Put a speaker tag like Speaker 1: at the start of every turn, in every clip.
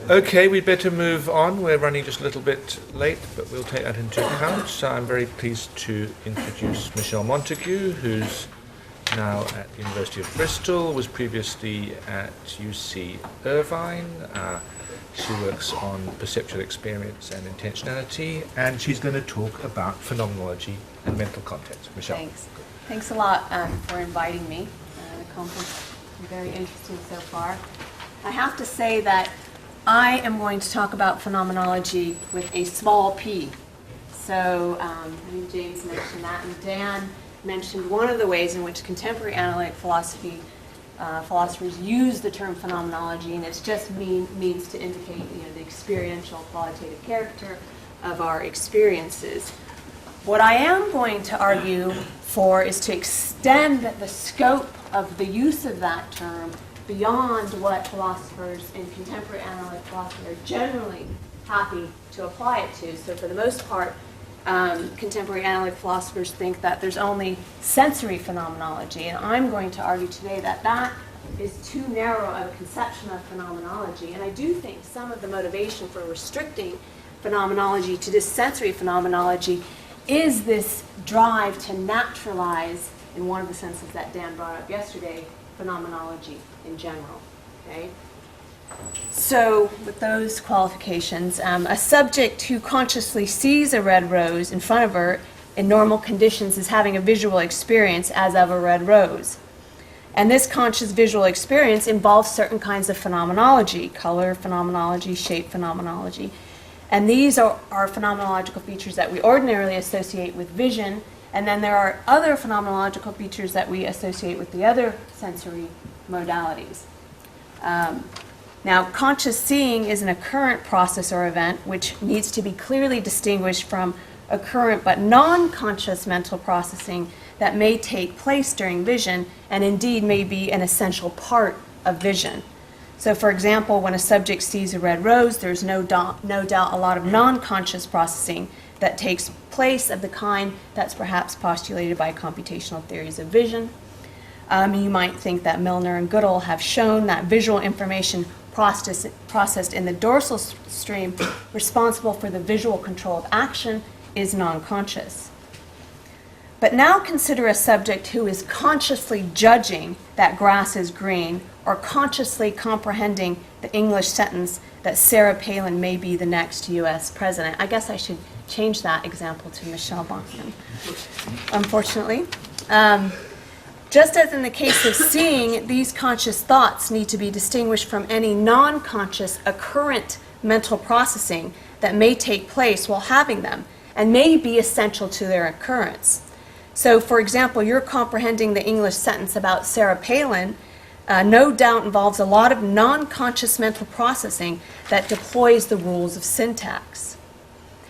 Speaker 1: Okay, we'd better move on. We're running just a little bit late, but we'll take that into account. So I'm very pleased to introduce Michelle Montague, who's now at the University of Bristol, was previously at UC Irvine. She works on perceptual experience and intentionality, and she's going to talk about phenomenology and mental context. Michelle.
Speaker 2: Thanks. Thanks a lot for inviting me. The conference has been very interesting so far. I have to say that I am going to talk about phenomenology with a small p. So I think James mentioned that, and Dan mentioned one of the ways in which contemporary analytic philosophy philosophers use the term phenomenology, and it's just means to indicate the experiential qualitative character of our experiences. What I am going to argue for is to extend the scope of the use of that term beyond what philosophers in contemporary analytic philosophy are generally happy to apply it to. So for the most part, contemporary analytic philosophers think that there's only sensory phenomenology, and I'm going to argue today that that is too narrow of a conception of phenomenology. And I do think some of the motivation for restricting phenomenology to this sensory phenomenology is this drive to naturalize, in one of the senses that Dan brought up yesterday, phenomenology in general. Okay? So, with those qualifications, a subject who consciously sees a red rose in front of her in normal conditions is having a visual experience as of a red rose. And this conscious visual experience involves certain kinds of phenomenology, color phenomenology, shape phenomenology. And these are phenomenological features that we ordinarily associate with vision, and then there are other phenomenological features that we associate with the other sensory modalities. Now, conscious seeing is an occurrent process or event which needs to be clearly distinguished from occurrent but non-conscious mental processing that may take place during vision and indeed may be an essential part of vision. So, for example, when a subject sees a red rose, there's no doubt a lot of non-conscious processing that takes place of the kind that's perhaps postulated by computational theories of vision. You might think that Milner and Goodall have shown that visual information processed in the dorsal stream responsible for the visual control of action is non-conscious. But now consider a subject who is consciously judging that grass is green or consciously comprehending the English sentence that Sarah Palin may be the next U.S. president. I guess I should change that example to Michelle Bachmann, unfortunately. Just as in the case of seeing, these conscious thoughts need to be distinguished from any non-conscious occurrent mental processing that may take place while having them and may be essential to their occurrence. So, for example, you're comprehending the English sentence about Sarah Palin, no doubt involves a lot of non-conscious mental processing that deploys the rules of syntax.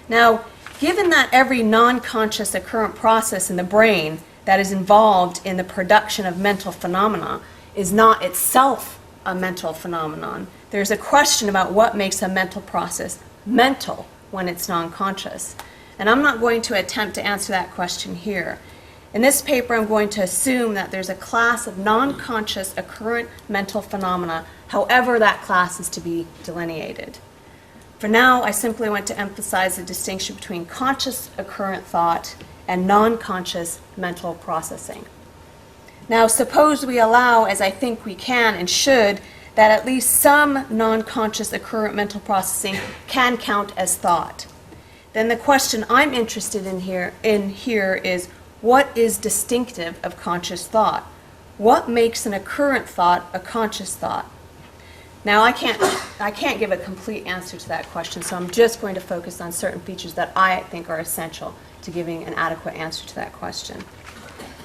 Speaker 2: Now, given that every non-conscious occurrent process in the brain that is involved in the production of mental phenomena is not itself a mental phenomenon, there's a question about what makes a mental process mental when it's non-conscious. And I'm not going to attempt to answer that question here. In this paper, I'm going to assume that there's a class of non-conscious occurrent mental phenomena, however that class is to be delineated. For now, I simply want to emphasize the distinction between conscious occurrent thought and non-conscious mental processing. Now, suppose we allow, as I think we can and should, that at least some non-conscious occurrent mental processing can count as thought. Then the question I'm interested in here is, what is distinctive of conscious thought? What makes an occurrent thought a conscious thought? Now, I can't give a complete answer to that question, so I'm just going to focus on certain features that I think are essential to giving an adequate answer to that question.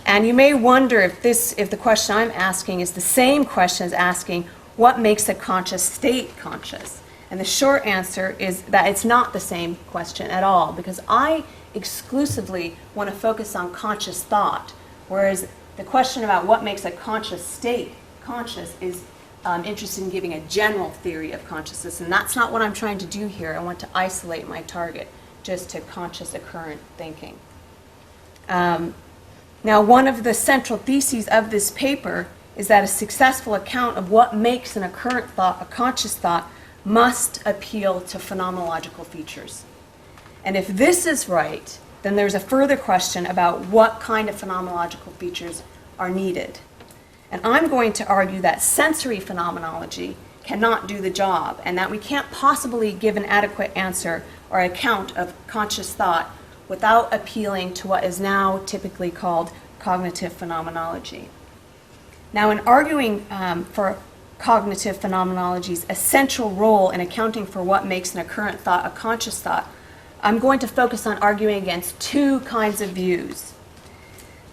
Speaker 2: And you may wonder if the question I'm asking is the same question as asking, what makes a conscious state conscious? And the short answer is that it's not the same question at all, because I exclusively want to focus on conscious thought, whereas the question about what makes a conscious state conscious is interested in giving a general theory of consciousness, and that's not what I'm trying to do here. I want to isolate my target just to conscious occurrent thinking. Now, one of the central theses of this paper is that a successful account of what makes an occurrent thought a conscious thought must appeal to phenomenological features. And if this is right, then there's a further question about what kind of phenomenological features are needed. And I'm going to argue that sensory phenomenology cannot do the job, and that we can't possibly give an adequate answer or account of conscious thought without appealing to what is now typically called cognitive phenomenology. Now, in arguing for cognitive phenomenology's essential role in accounting for what makes an occurrent thought a conscious thought, I'm going to focus on arguing against two kinds of views.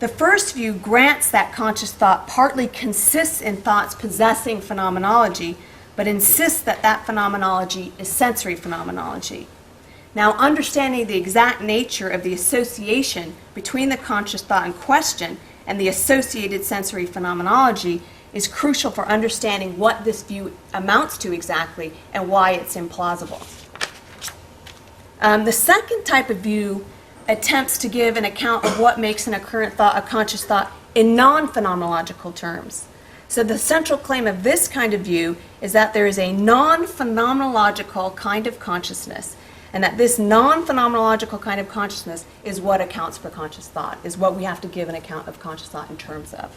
Speaker 2: The first view grants that conscious thought partly consists in thoughts possessing phenomenology, but insists that that phenomenology is sensory phenomenology. Now, understanding the exact nature of the association between the conscious thought in question and the associated sensory phenomenology is crucial for understanding what this view amounts to exactly and why it's implausible. The second type of view attempts to give an account of what makes an occurrent thought a conscious thought in non-phenomenological terms. So the central claim of this kind of view is that there is a non-phenomenological kind of consciousness, and that this non-phenomenological kind of consciousness is what accounts for conscious thought, is what we have to give an account of conscious thought in terms of.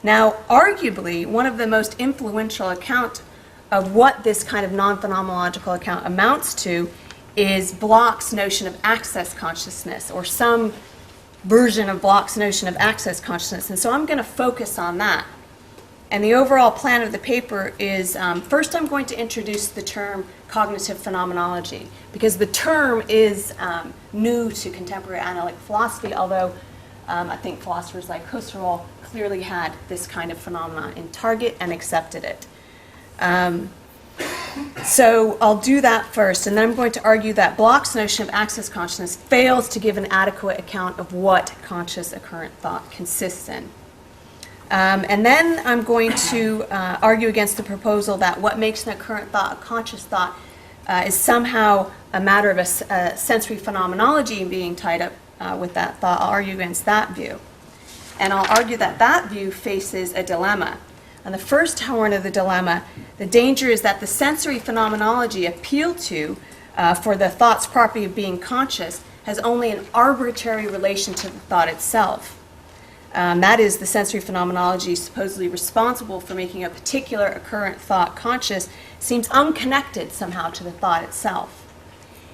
Speaker 2: Now, arguably, one of the most influential accounts of what this kind of non-phenomenological account amounts to is Bloch's notion of access consciousness, or some version of Bloch's notion of access consciousness. And so I'm going to focus on that. And the overall plan of the paper is, first I'm going to introduce the term cognitive phenomenology, because the term is new to contemporary analytic philosophy, although I think philosophers like Husserl clearly had this kind of phenomenon in target and accepted it. So I'll do that first, and then I'm going to argue that Bloch's notion of access consciousness fails to give an adequate account of what conscious occurrent thought consists in. And then I'm going to argue against the proposal that what makes an occurrent thought a conscious thought is somehow a matter of a sensory phenomenology being tied up with that thought. I'll argue against that view. And I'll argue that that view faces a dilemma. On the first horn of the dilemma, the danger is that the sensory phenomenology appealed to for the thought's property of being conscious has only an arbitrary relation to the thought itself. That is, the sensory phenomenology supposedly responsible for making a particular occurrent thought conscious seems unconnected somehow to the thought itself.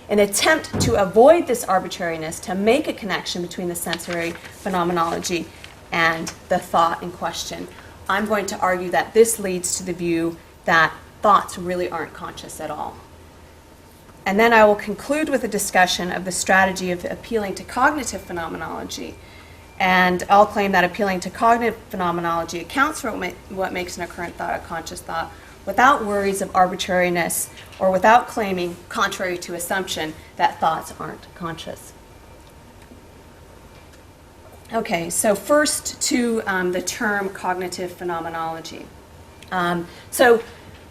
Speaker 2: An attempt to avoid this arbitrariness, to make a connection between the sensory phenomenology and the thought in question, I'm going to argue that this leads to the view that thoughts really aren't conscious at all. And then I will conclude with a discussion of the strategy of appealing to cognitive phenomenology. And I'll claim that appealing to cognitive phenomenology accounts for what makes an occurrent thought a conscious thought without worries of arbitrariness or without claiming, contrary to assumption, that thoughts aren't conscious. Okay, so first to the term cognitive phenomenology. So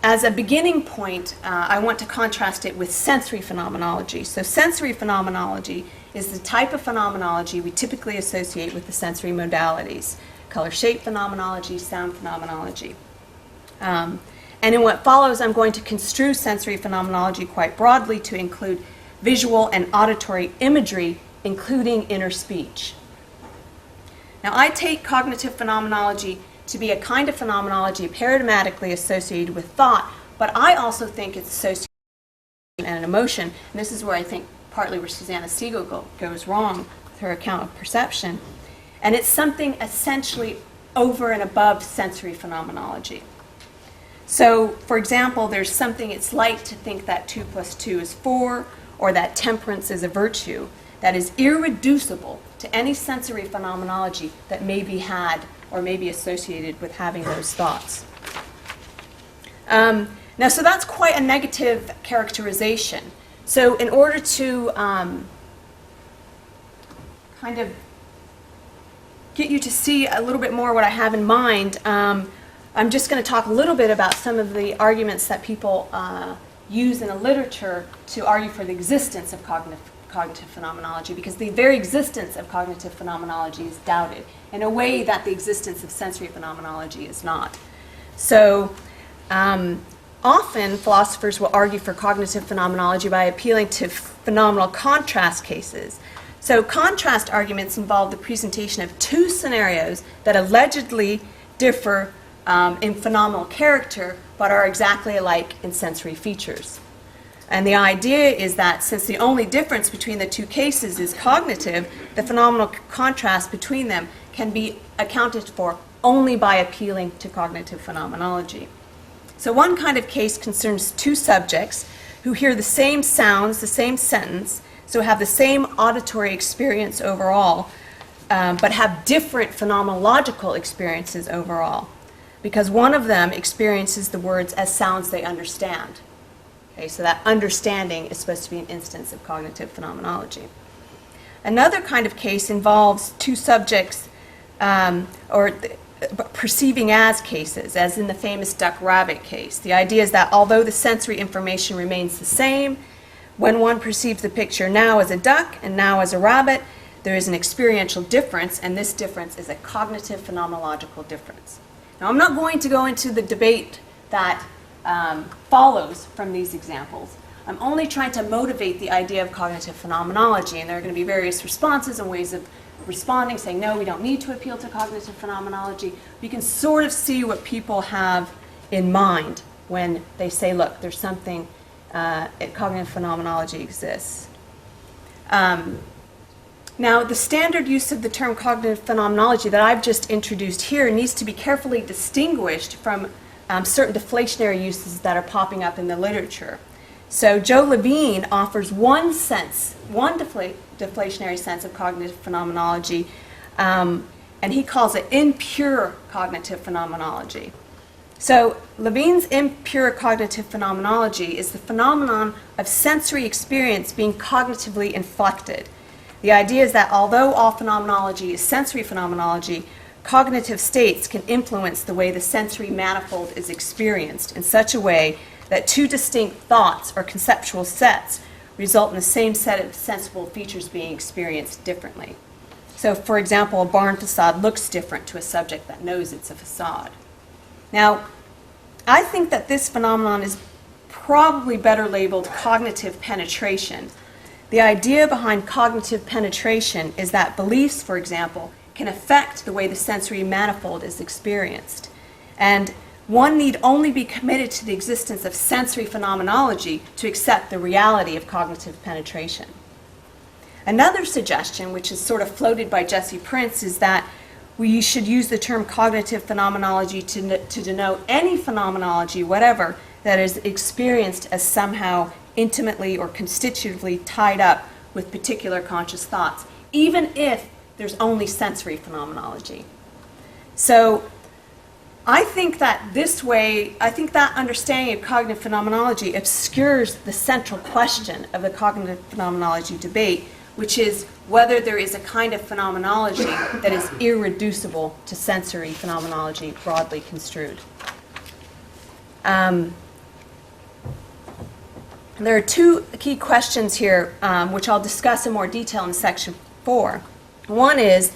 Speaker 2: as a beginning point, I want to contrast it with sensory phenomenology. So sensory phenomenology is the type of phenomenology we typically associate with the sensory modalities: color-shape phenomenology, sound phenomenology. And in what follows, I'm going to construe sensory phenomenology quite broadly to include visual and auditory imagery, including inner speech. Now, I take cognitive phenomenology to be a kind of phenomenology paradigmatically associated with thought, but I also think it's associated with an emotion. And this is where I think partly where Susanna Siegel goes wrong with her account of perception. And it's something essentially over and above sensory phenomenology. So, for example, there's something it's like to think that 2 + 2 is 4, or that temperance is a virtue, that is irreducible to any sensory phenomenology that may be had or may be associated with having those thoughts. Now, so that's quite a negative characterization. So in order to kind of get you to see a little bit more what I have in mind, I'm just going to talk a little bit about some of the arguments that people use in the literature to argue for the existence of cognitive phenomenology, because the very existence of cognitive phenomenology is doubted in a way that the existence of sensory phenomenology is not. So often philosophers will argue for cognitive phenomenology by appealing to phenomenal contrast cases. So contrast arguments involve the presentation of two scenarios that allegedly differ in phenomenal character, but are exactly alike in sensory features. And the idea is that since the only difference between the two cases is cognitive, the phenomenal contrast between them can be accounted for only by appealing to cognitive phenomenology. So one kind of case concerns two subjects who hear the same sounds, the same sentence, so have the same auditory experience overall, but have different phenomenological experiences overall, because one of them experiences the words as sounds they understand. Okay, so that understanding is supposed to be an instance of cognitive phenomenology. Another kind of case involves two subjects perceiving as cases, as in the famous duck-rabbit case. The idea is that although the sensory information remains the same, when one perceives the picture now as a duck and now as a rabbit, there is an experiential difference, and this difference is a cognitive phenomenological difference. Now, I'm not going to go into the debate that follows from these examples. I'm only trying to motivate the idea of cognitive phenomenology, and there are going to be various responses and ways of responding, saying, no, we don't need to appeal to cognitive phenomenology. You can sort of see what people have in mind when they say, look, there's something, cognitive phenomenology exists. Now, the standard use of the term cognitive phenomenology that I've just introduced here needs to be carefully distinguished from certain deflationary uses that are popping up in the literature. So Joe Levine offers one deflationary sense of cognitive phenomenology, and he calls it impure cognitive phenomenology. So Levine's impure cognitive phenomenology is the phenomenon of sensory experience being cognitively inflected. The idea is that although all phenomenology is sensory phenomenology, cognitive states can influence the way the sensory manifold is experienced in such a way that two distinct thoughts or conceptual sets result in the same set of sensible features being experienced differently. So, for example, a barn facade looks different to a subject that knows it's a facade. Now, I think that this phenomenon is probably better labeled cognitive penetration. The idea behind cognitive penetration is that beliefs, for example, can affect the way the sensory manifold is experienced. And one need only be committed to the existence of sensory phenomenology to accept the reality of cognitive penetration. Another suggestion, which is sort of floated by Jesse Prince, is that we should use the term cognitive phenomenology to denote any phenomenology, whatever, that is experienced as somehow intimately or constitutively tied up with particular conscious thoughts, even if there's only sensory phenomenology. So I think that that understanding of cognitive phenomenology obscures the central question of the cognitive phenomenology debate, which is whether there is a kind of phenomenology that is irreducible to sensory phenomenology, broadly construed. There are two key questions here, which I'll discuss in more detail in section 4. One is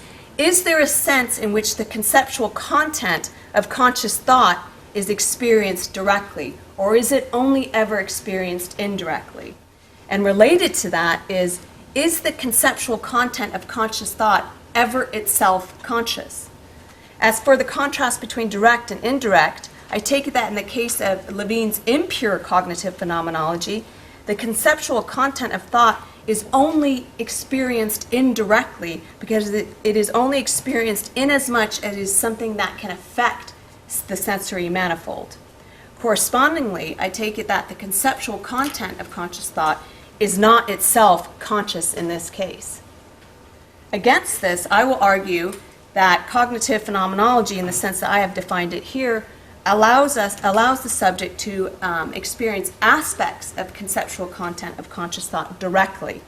Speaker 2: there a sense in which the conceptual content of conscious thought is experienced directly, or is it only ever experienced indirectly? And related to that is the conceptual content of conscious thought ever itself conscious? As for the contrast between direct and indirect, I take it that in the case of Levine's impure cognitive phenomenology, the conceptual content of thought is only experienced indirectly because it is only experienced inasmuch as it is something that can affect the sensory manifold. Correspondingly, I take it that the conceptual content of conscious thought is not itself conscious in this case. Against this, I will argue that cognitive phenomenology, in the sense that I have defined it here, allows the subject to experience aspects of conceptual content of conscious thought directly,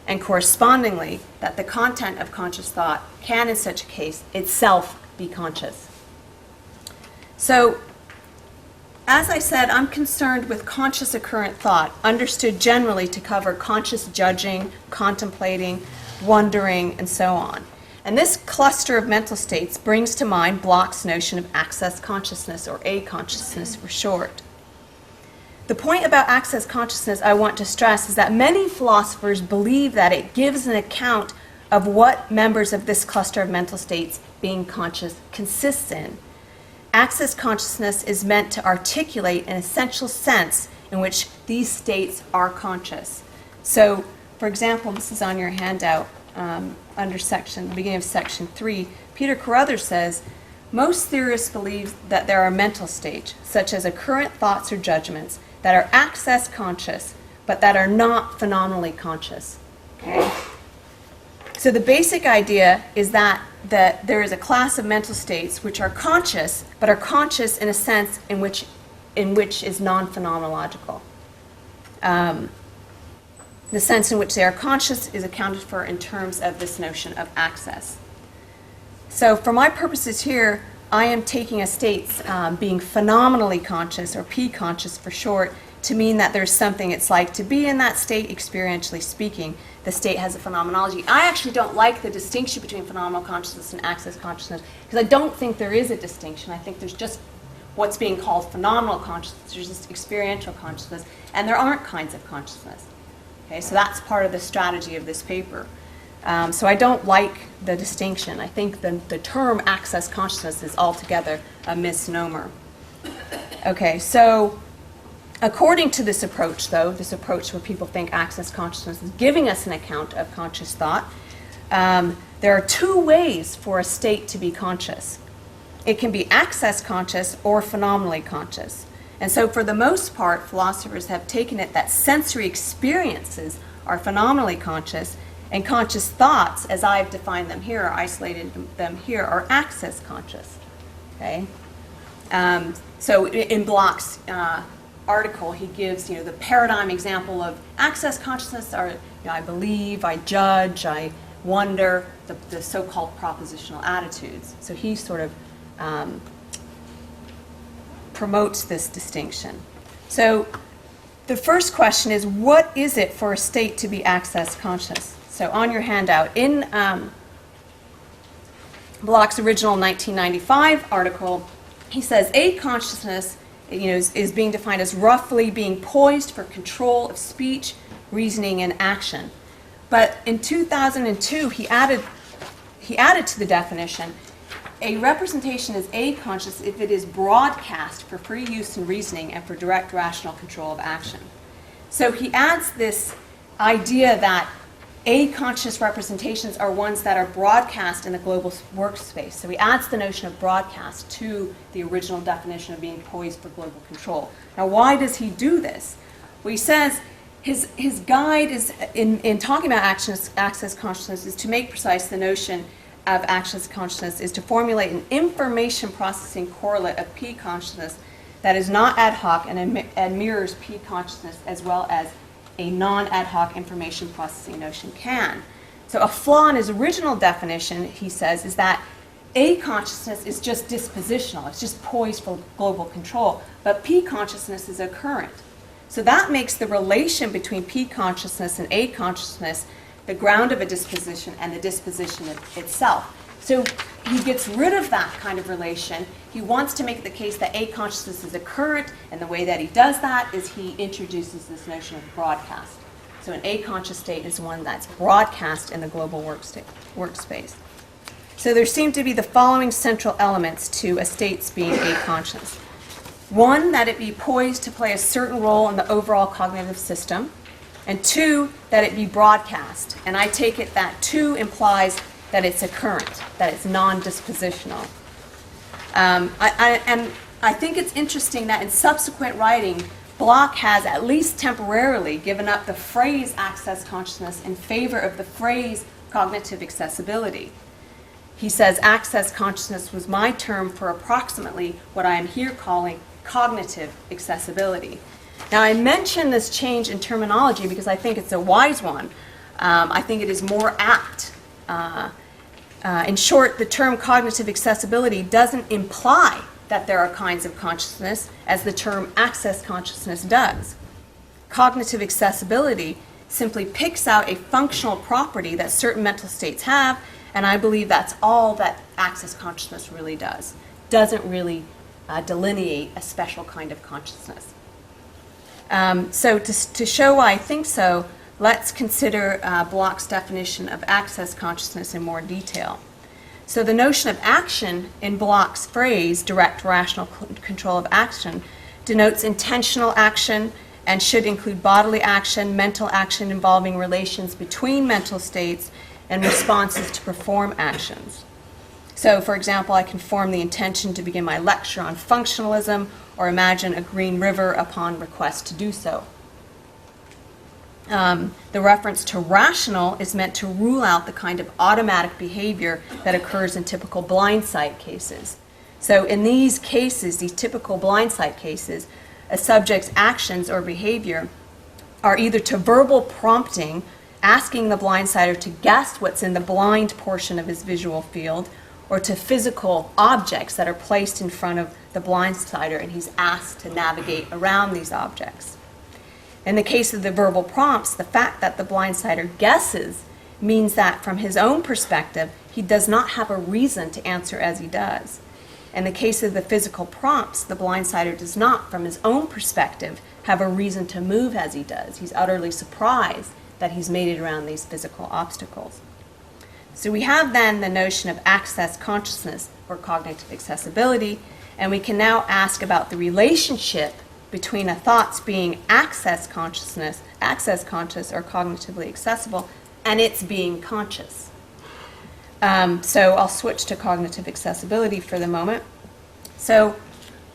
Speaker 2: and correspondingly, that the content of conscious thought can, in such a case, itself be conscious. So, as I said, I'm concerned with conscious occurrent thought, understood generally to cover conscious judging, contemplating, wondering, and so on. And this cluster of mental states brings to mind Bloch's notion of access consciousness, or A consciousness for short. the point about access consciousness I want to stress is that many philosophers believe that it gives an account of what members of this cluster of mental states being conscious consists in. Access consciousness is meant to articulate an essential sense in which these states are conscious. So, for example, this is on your handout under the beginning of section 3. Peter Carruthers says, most theorists believe that there are mental states, such as occurrent thoughts or judgments, that are access conscious, but that are not phenomenally conscious. Okay? So the basic idea is that there is a class of mental states which are conscious, but are conscious in a sense in which is non-phenomenological. The sense in which they are conscious is accounted for in terms of this notion of access. So for my purposes here, I am taking a state's being phenomenally conscious, or P-conscious for short, to mean that there's something it's like to be in that state, experientially speaking. The state has a phenomenology. I actually don't like the distinction between phenomenal consciousness and access consciousness, because I don't think there is a distinction. I think there's just what's being called phenomenal consciousness, there's just experiential consciousness, and there aren't kinds of consciousness. Okay, so that's part of the strategy of this paper. So I don't like the distinction. I think the term access consciousness is altogether a misnomer. Okay, so according to this approach, though, this approach where people think access consciousness is giving us an account of conscious thought, there are two ways for a state to be conscious. It can be access conscious or phenomenally conscious. And so for the most part, philosophers have taken it that sensory experiences are phenomenally conscious, and conscious thoughts, as I've defined them here, or isolated them here, are access conscious. Okay? So in Bloch's article, he gives the paradigm example of access consciousness are I believe, I judge, I wonder, the so-called propositional attitudes. So he sort of promotes this distinction. So the first question is, what is it for a state to be access conscious? So on your handout, in Bloch's original 1995 article, he says a consciousness is being defined as roughly being poised for control of speech, reasoning, and action. But in 2002, he added to the definition, a representation is a-conscious if it is broadcast for free use in reasoning and for direct rational control of action. So he adds this idea that a-conscious representations are ones that are broadcast in the global workspace. So he adds the notion of broadcast to the original definition of being poised for global control. Now, why does he do this? Well, he says his guide is in talking about access consciousness is to make precise the notion of access consciousness is to formulate an information processing correlate of P consciousness that is not ad hoc and mirrors P consciousness as well as a non-ad hoc information processing notion can. So a flaw in his original definition, he says, is that A consciousness is just dispositional. It's just poised for global control. But P consciousness is occurrent. So that makes the relation between P consciousness and A consciousness the ground of a disposition and the disposition itself. So he gets rid of that kind of relation. He wants to make the case that A consciousness is occurrent, and the way that he does that is he introduces this notion of broadcast. So an A-conscious state is one that's broadcast in the global workspace. So there seem to be the following central elements to a state's being A-conscious. One, that it be poised to play a certain role in the overall cognitive system. And two, that it be broadcast. And I take it that two implies that it's occurrent, that it's non-dispositional. And I think it's interesting that in subsequent writing, Bloch has at least temporarily given up the phrase access consciousness in favor of the phrase cognitive accessibility. He says access consciousness was my term for approximately what I am here calling cognitive accessibility. Now, I mention this change in terminology because I think it's a wise one. I think it is more apt. In short, the term cognitive accessibility doesn't imply that there are kinds of consciousness as the term access consciousness does. Cognitive accessibility simply picks out a functional property that certain mental states have, and I believe that's all that access consciousness really does. Doesn't really delineate a special kind of consciousness. So to show why I think so, let's consider Bloch's definition of access consciousness in more detail. So the notion of action in Bloch's phrase, direct rational control of action, denotes intentional action and should include bodily action, mental action involving relations between mental states, and responses to perform actions. So, for example, I can form the intention to begin my lecture on functionalism or imagine a green river upon request to do so. The reference to rational is meant to rule out the kind of automatic behavior that occurs in typical blindsight cases. So in these cases, these typical blindsight cases, a subject's actions or behavior are either to verbal prompting, asking the blindsighter to guess what's in the blind portion of his visual field, or to physical objects that are placed in front of the blindsighter and he's asked to navigate around these objects. In the case of the verbal prompts, the fact that the blindsighter guesses means that from his own perspective, he does not have a reason to answer as he does. In the case of the physical prompts, the blindsighter does not, from his own perspective, have a reason to move as he does. He's utterly surprised that he's made it around these physical obstacles. So we have then the notion of access consciousness or cognitive accessibility, and we can now ask about the relationship between a thought's being access conscious or cognitively accessible, and its being conscious. So I'll switch to cognitive accessibility for the moment. So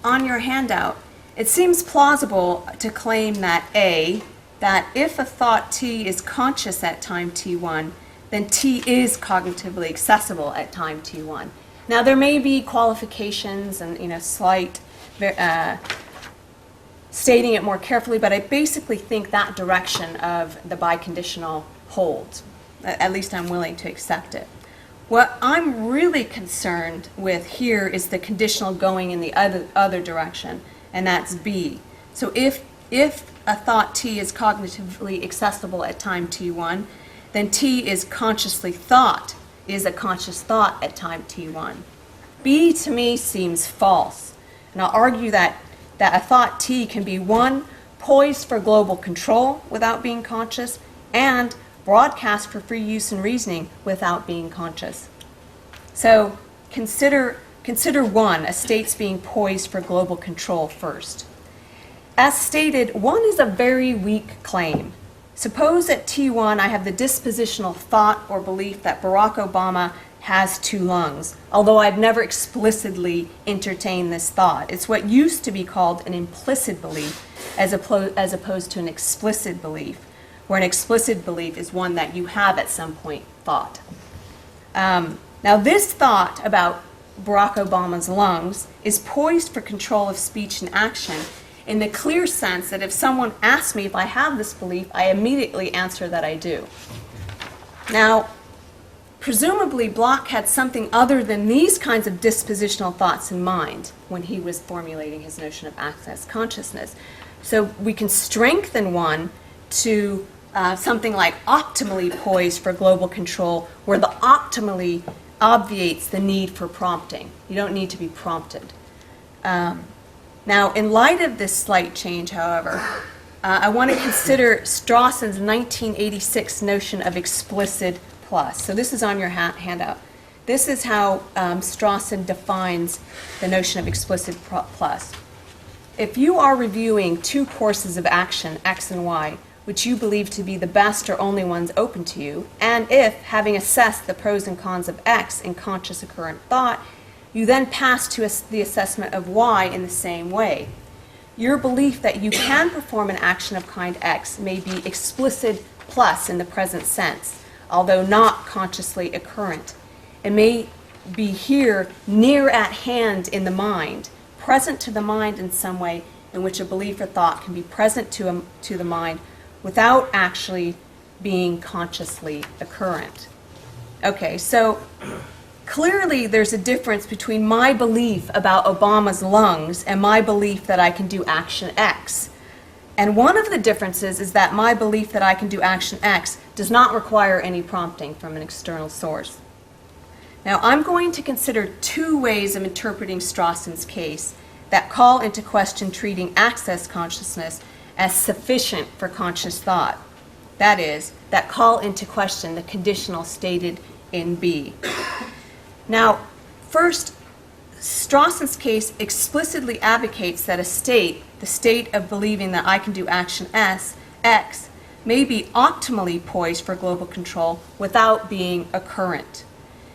Speaker 2: on your handout, it seems plausible to claim that that if a thought T is conscious at time T1, then T is cognitively accessible at time T1. Now there may be qualifications and slight stating it more carefully, but I basically think that direction of the biconditional holds. At least I'm willing to accept it. What I'm really concerned with here is the conditional going in the other direction, and that's B. So if a thought T is cognitively accessible at time T1, then T is consciously thought, is a conscious thought at time T1. B to me seems false, and I'll argue that a thought T can be one, poised for global control without being conscious, and broadcast for free use and reasoning without being conscious. So consider one, a state's being poised for global control first. As stated, one is a very weak claim. Suppose at T1 I have the dispositional thought or belief that Barack Obama has 2 lungs, although I've never explicitly entertained this thought. It's what used to be called an implicit belief as opposed to an explicit belief, where an explicit belief is one that you have at some point thought. Now this thought about Barack Obama's lungs is poised for control of speech and action in the clear sense that if someone asks me if I have this belief, I immediately answer that I do. Now, presumably Bloch had something other than these kinds of dispositional thoughts in mind when he was formulating his notion of access consciousness. So we can strengthen one to something like optimally poised for global control, where the optimally obviates the need for prompting. You don't need to be prompted. Now, in light of this slight change, however, I want to consider Strawson's 1986 notion of explicit plus. So this is on your handout. This is how Strawson defines the notion of explicit plus. If you are reviewing 2 courses of action, X and Y, which you believe to be the best or only ones open to you, and if, having assessed the pros and cons of X in conscious occurrent thought, you then pass to the assessment of Y in the same way, your belief that you can perform an action of kind X may be explicit plus in the present sense, although not consciously occurrent. It may be here near at hand in the mind, present to the mind in some way in which a belief or thought can be present to the mind without actually being consciously occurrent. Okay, so clearly there's a difference between my belief about Obama's lungs and my belief that I can do action X. And one of the differences is that my belief that I can do action X does not require any prompting from an external source. Now, I'm going to consider 2 ways of interpreting Strawson's case that call into question treating access consciousness as sufficient for conscious thought. That is, that call into question the conditional stated in B. Now, first, Strawson's case explicitly advocates that a state, the state of believing that I can do action X, may be optimally poised for global control without being occurrent.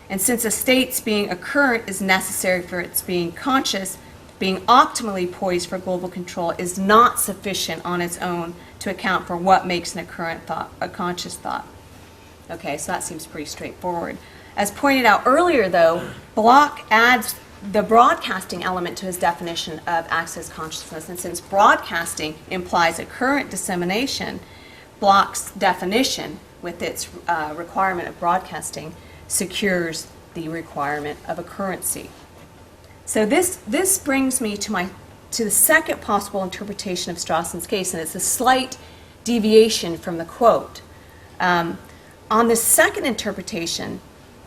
Speaker 2: And since a state's being occurrent is necessary for its being conscious, being optimally poised for global control is not sufficient on its own to account for what makes an occurrent thought a conscious thought. Okay, so that seems pretty straightforward. As pointed out earlier, though, Bloch adds the broadcasting element to his definition of access consciousness, and since broadcasting implies occurrent dissemination, Bloch's definition, with its requirement of broadcasting, secures the requirement of occurrency. So this brings me to the second possible interpretation of Strawson's case, and it's a slight deviation from the quote. On the second interpretation,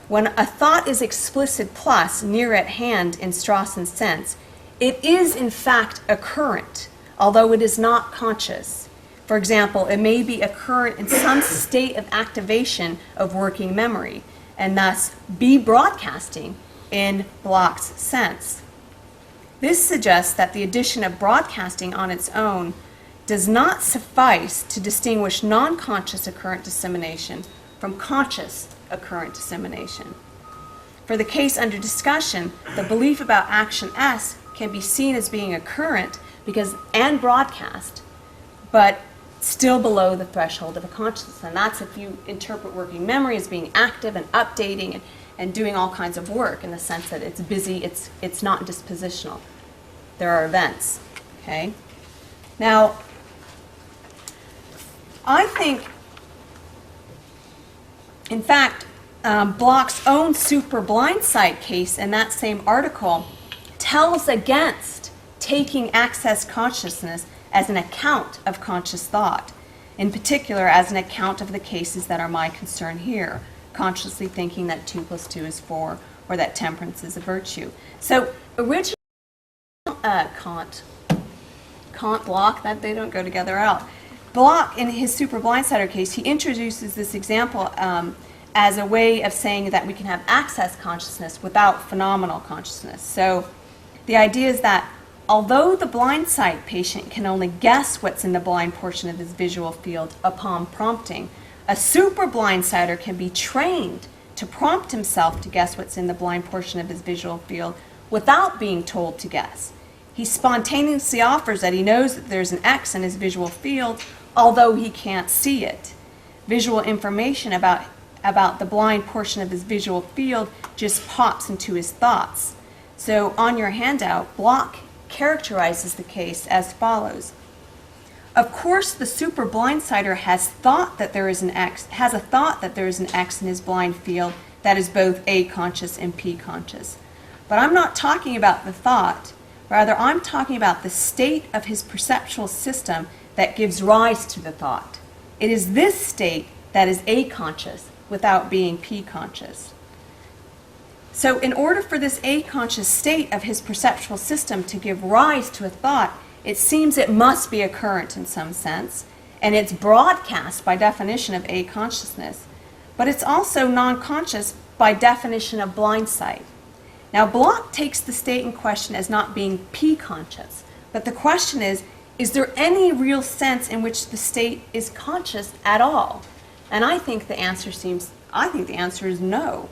Speaker 2: when a thought is explicit plus near at hand in Strawson's sense, it is in fact occurrent, although it is not conscious. For example, it may be occurrent in some state of activation of working memory, and thus be broadcasting in Bloch's sense. This suggests that the addition of broadcasting on its own does not suffice to distinguish non-conscious occurrent dissemination from conscious occurrent dissemination. For the case under discussion, the belief about action S can be seen as being occurrent and broadcast, but still below the threshold of a consciousness. And that's if you interpret working memory as being active and updating and doing all kinds of work in the sense that it's busy, it's not dispositional. There are events, okay? Now, I think, in fact, Bloch's own super blindsight case in that same article tells against taking access consciousness as an account of conscious thought, in particular as an account of the cases that are my concern here, consciously thinking that 2 + 2 is 4, or that temperance is a virtue. So originally, Kant, Bloch, that they don't go together out. Bloch, in his super blindsider case, he introduces this example as a way of saying that we can have access consciousness without phenomenal consciousness. So the idea is that although the blindsight patient can only guess what's in the blind portion of his visual field upon prompting, a super blindsider can be trained to prompt himself to guess what's in the blind portion of his visual field without being told to guess. He spontaneously offers that he knows that there's an X in his visual field, although he can't see it. Visual information about the blind portion of his visual field just pops into his thoughts. So on your handout, Bloch characterizes the case as follows. Of course, the super blindsider has a thought that there is an X in his blind field that is both A conscious and P conscious. But I'm not talking about the thought. Rather, I'm talking about the state of his perceptual system that gives rise to the thought. It is this state that is A conscious without being P conscious. So in order for this A conscious state of his perceptual system to give rise to a thought, it seems it must be occurrent in some sense, and it's broadcast by definition of A consciousness, but it's also non-conscious by definition of blindsight. Now, Bloch takes the state in question as not being P conscious, but the question is there any real sense in which the state is conscious at all? And I think the answer is no.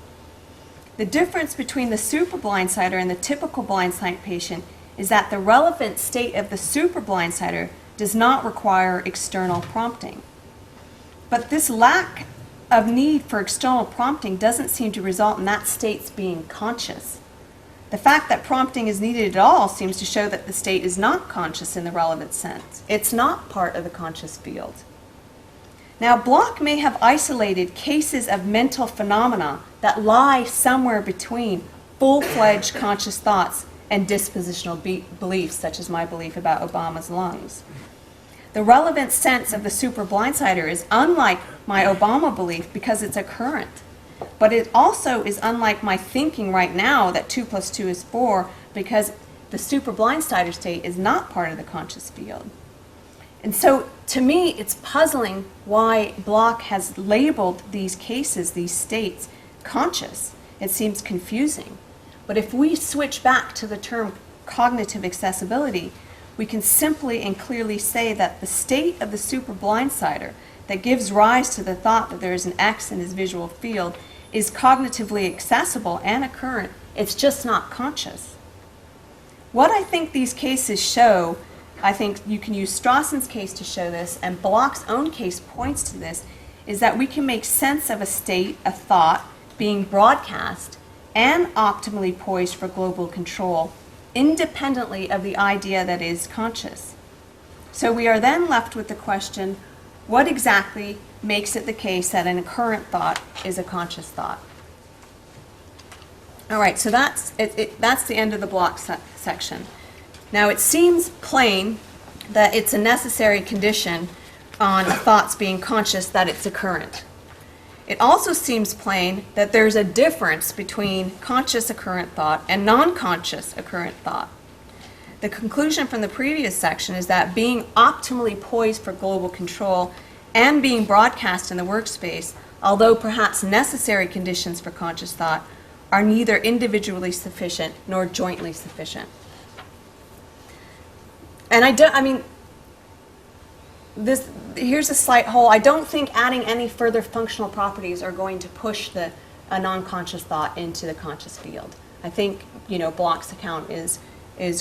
Speaker 2: The difference between the super blindsider and the typical blindsight patient is that the relevant state of the super blindsider does not require external prompting. But this lack of need for external prompting doesn't seem to result in that state's being conscious. The fact that prompting is needed at all seems to show that the state is not conscious in the relevant sense. It's not part of the conscious field. Now, Bloch may have isolated cases of mental phenomena that lie somewhere between full-fledged conscious thoughts and dispositional beliefs, such as my belief about Obama's lungs. The relevant sense of the super blindsider is unlike my Obama belief because it's occurrent. But it also is unlike my thinking right now that 2 + 2 is 4 because the super blindsider state is not part of the conscious field. And so, to me, it's puzzling why Bloch has labeled these cases, these states, conscious. It seems confusing. But if we switch back to the term cognitive accessibility, we can simply and clearly say that the state of the super blindsider that gives rise to the thought that there is an X in his visual field is cognitively accessible and occurrent. It's just not conscious. What I think these cases show, I think you can use Strawson's case to show this, and Bloch's own case points to this, is that we can make sense of a state, a thought, being broadcast and optimally poised for global control, independently of the idea that is conscious. So we are then left with the question, what exactly makes it the case that an occurrent thought is a conscious thought? All right, so that's the end of the Bloch section. Now, it seems plain that it's a necessary condition on a thought's being conscious that it's occurrent. It also seems plain that there's a difference between conscious occurrent thought and non-conscious occurrent thought. The conclusion from the previous section is that being optimally poised for global control and being broadcast in the workspace, although perhaps necessary conditions for conscious thought, are neither individually sufficient nor jointly sufficient. And here's a slight hole. I don't think adding any further functional properties are going to push a non-conscious thought into the conscious field. I think, Bloch's account is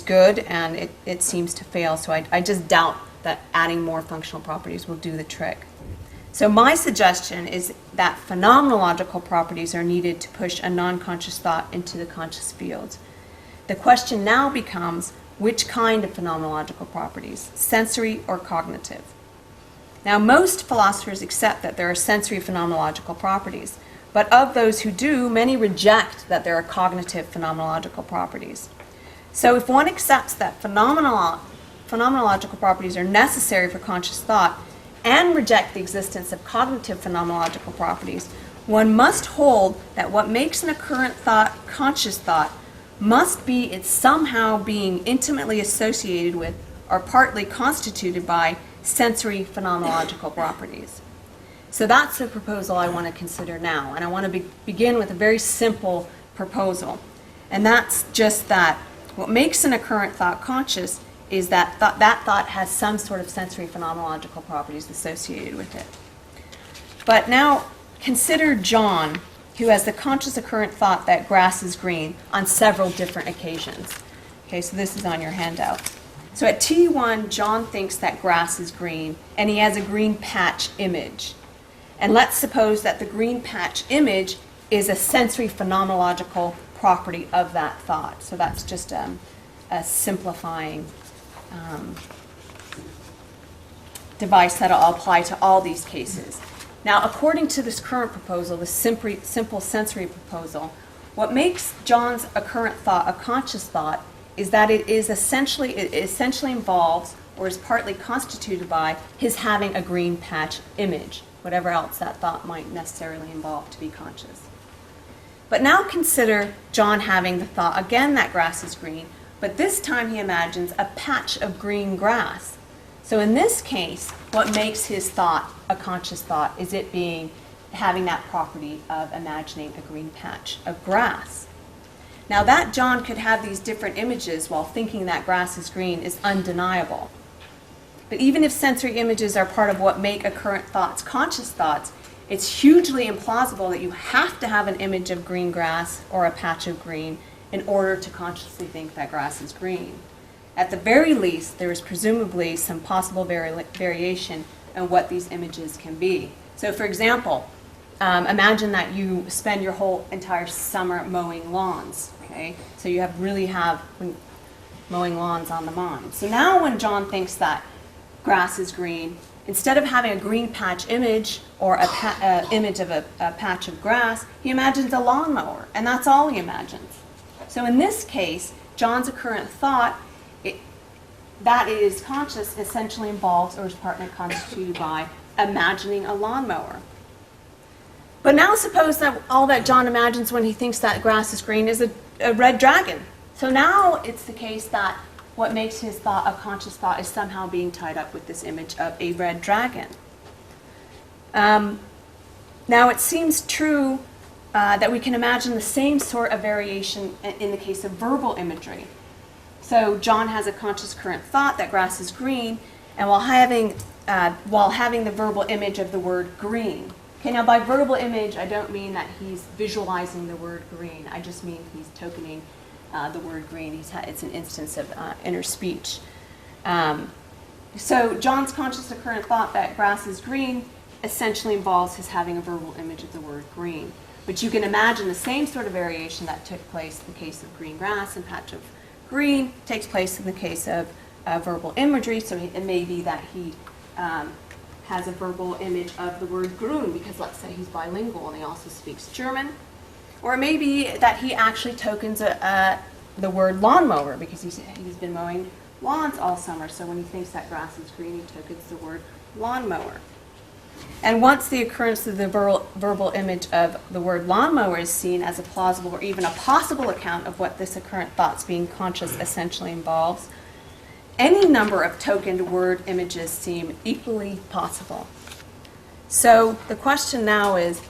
Speaker 2: good, and it seems to fail, so I just doubt that adding more functional properties will do the trick. So my suggestion is that phenomenological properties are needed to push a non-conscious thought into the conscious fields. The question now becomes, which kind of phenomenological properties, sensory or cognitive? Now, most philosophers accept that there are sensory phenomenological properties, but of those who do, many reject that there are cognitive phenomenological properties. So if one accepts that phenomenological properties are necessary for conscious thought and reject the existence of cognitive phenomenological properties, one must hold that what makes an occurrent thought conscious thought must be its somehow being intimately associated with or partly constituted by sensory phenomenological properties. So that's the proposal I want to consider now, and I want to begin with a very simple proposal, and that's just that what makes an occurrent thought conscious is that that thought has some sort of sensory phenomenological properties associated with it. But now consider John, who has the conscious occurrent thought that grass is green on several different occasions. Okay, so this is on your handout. So at T1, John thinks that grass is green, and he has a green patch image. And let's suppose that the green patch image is a sensory phenomenological property of that thought. So that's just a simplifying device that I'll apply to all these cases. Now, according to this current proposal, the simple sensory proposal, what makes John's occurrent thought a conscious thought is that it essentially involves or is partly constituted by his having a green patch image, whatever else that thought might necessarily involve to be conscious. But now consider John having the thought, again, that grass is green, but this time he imagines a patch of green grass. So in this case, what makes his thought a conscious thought is it having that property of imagining a green patch of grass. Now that John could have these different images while thinking that grass is green is undeniable. But even if sensory images are part of what make occurrent thoughts conscious thoughts, it's hugely implausible that you have to have an image of green grass or a patch of green in order to consciously think that grass is green. At the very least, there is presumably some possible variation in what these images can be. So for example, imagine that you spend your whole entire summer mowing lawns, okay? So you really have mowing lawns on the mind. So now when John thinks that grass is green, instead of having a green patch image or an image of a patch of grass, he imagines a lawnmower, and that's all he imagines. So in this case, John's occurrent thought that it is conscious essentially involves or is partly constituted by imagining a lawnmower. But now suppose that all that John imagines when he thinks that grass is green is a red dragon. So now it's the case that what makes his thought a conscious thought is somehow being tied up with this image of a red dragon. Now, it seems true that we can imagine the same sort of variation in the case of verbal imagery. So John has a conscious current thought that grass is green, and while having the verbal image of the word green. Okay, now by verbal image, I don't mean that he's visualizing the word green. I just mean he's tokening the word green. It's an instance of inner speech. So John's conscious current thought that grass is green essentially involves his having a verbal image of the word green. But you can imagine the same sort of variation that took place in the case of green grass and patch of green takes place in the case of verbal imagery. So it may be that he has a verbal image of the word grün, because let's say he's bilingual and he also speaks German. Or it may be that he actually tokens the word lawnmower, because he's been mowing lawns all summer. So when he thinks that grass is green, he tokens the word lawnmower. And once the occurrence of the verbal image of the word lawnmower is seen as a plausible or even a possible account of what this occurrent thought's being conscious essentially involves, any number of tokened word images seem equally possible. So the question now is,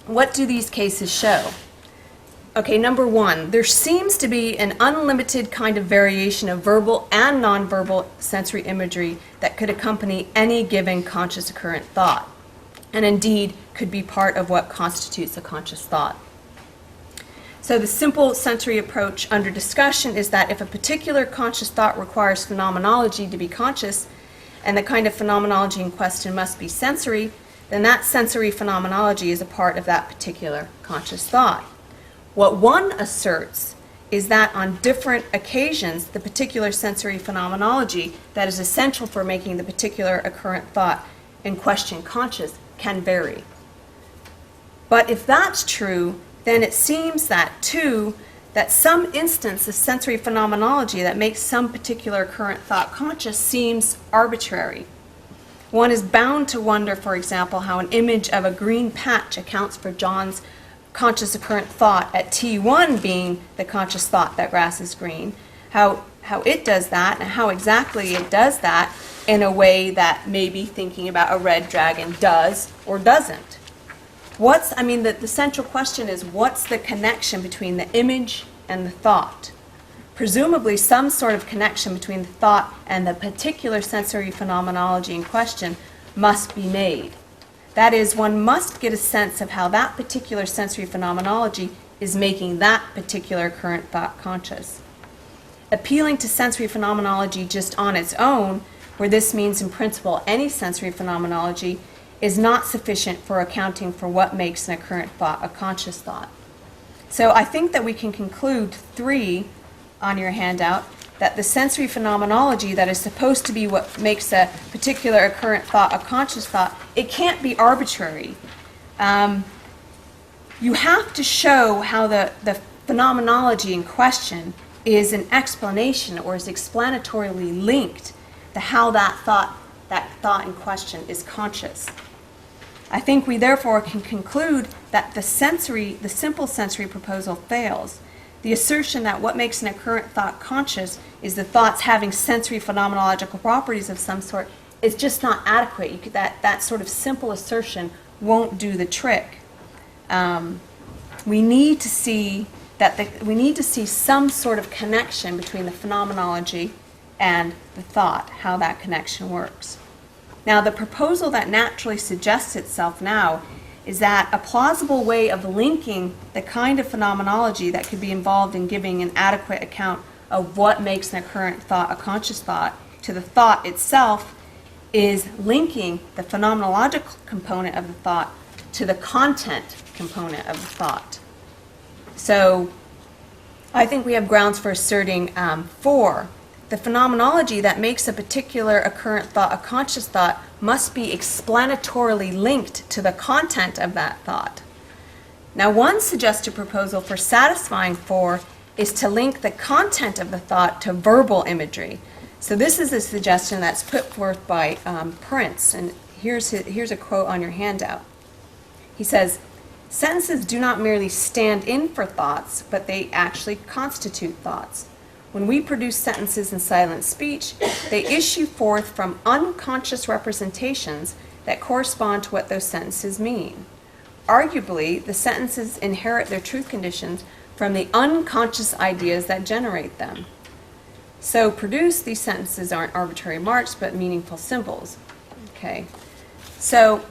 Speaker 2: what do these cases show? Okay, number one, there seems to be an unlimited kind of variation of verbal and nonverbal sensory imagery that could accompany any given conscious occurrent thought, and indeed could be part of what constitutes a conscious thought. So the simple sensory approach under discussion is that if a particular conscious thought requires phenomenology to be conscious, and the kind of phenomenology in question must be sensory, then that sensory phenomenology is a part of that particular conscious thought. What one asserts is that on different occasions, the particular sensory phenomenology that is essential for making the particular occurrent thought in question conscious can vary. But if that's true, then it seems that, too, that some instance of sensory phenomenology that makes some particular current thought conscious seems arbitrary. One is bound to wonder, for example, how an image of a green patch accounts for John's conscious occurrent thought at T1 being the conscious thought that grass is green, how it does that, and how exactly it does that in a way that maybe thinking about a red dragon does or doesn't. The central question is, what's the connection between the image and the thought? Presumably some sort of connection between the thought and the particular sensory phenomenology in question must be made. That is, one must get a sense of how that particular sensory phenomenology is making that particular current thought conscious. Appealing to sensory phenomenology just on its own, where this means in principle any sensory phenomenology, is not sufficient for accounting for what makes an occurrent thought a conscious thought. So I think that we can conclude 3 on your handout, that the sensory phenomenology that is supposed to be what makes a particular occurrent thought a conscious thought, it can't be arbitrary. You have to show how the phenomenology in question is an explanation or is explanatorily linked to how that thought in question is conscious. I think we therefore can conclude that the simple sensory proposal fails. The assertion that what makes an occurrent thought conscious is the thoughts having sensory phenomenological properties of some sort is just not adequate. That sort of simple assertion won't do the trick. We need to see some sort of connection between the phenomenology and the thought, how that connection works. Now, the proposal that naturally suggests itself now is that a plausible way of linking the kind of phenomenology that could be involved in giving an adequate account of what makes an occurrent thought a conscious thought to the thought itself is linking the phenomenological component of the thought to the content component of the thought. So I think we have grounds for asserting 4. The phenomenology that makes a particular occurrent thought a conscious thought must be explanatorily linked to the content of that thought. Now, one suggested proposal for satisfying 4 is to link the content of the thought to verbal imagery. So this is a suggestion that's put forth by Prince, and here's a quote on your handout. He says, "Sentences do not merely stand in for thoughts, but they actually constitute thoughts. when we produce sentences in silent speech, they issue forth from unconscious representations that correspond to what those sentences mean. Arguably, the sentences inherit their truth conditions from the unconscious ideas that generate them. So produced, these sentences aren't arbitrary marks, but meaningful symbols. Okay. So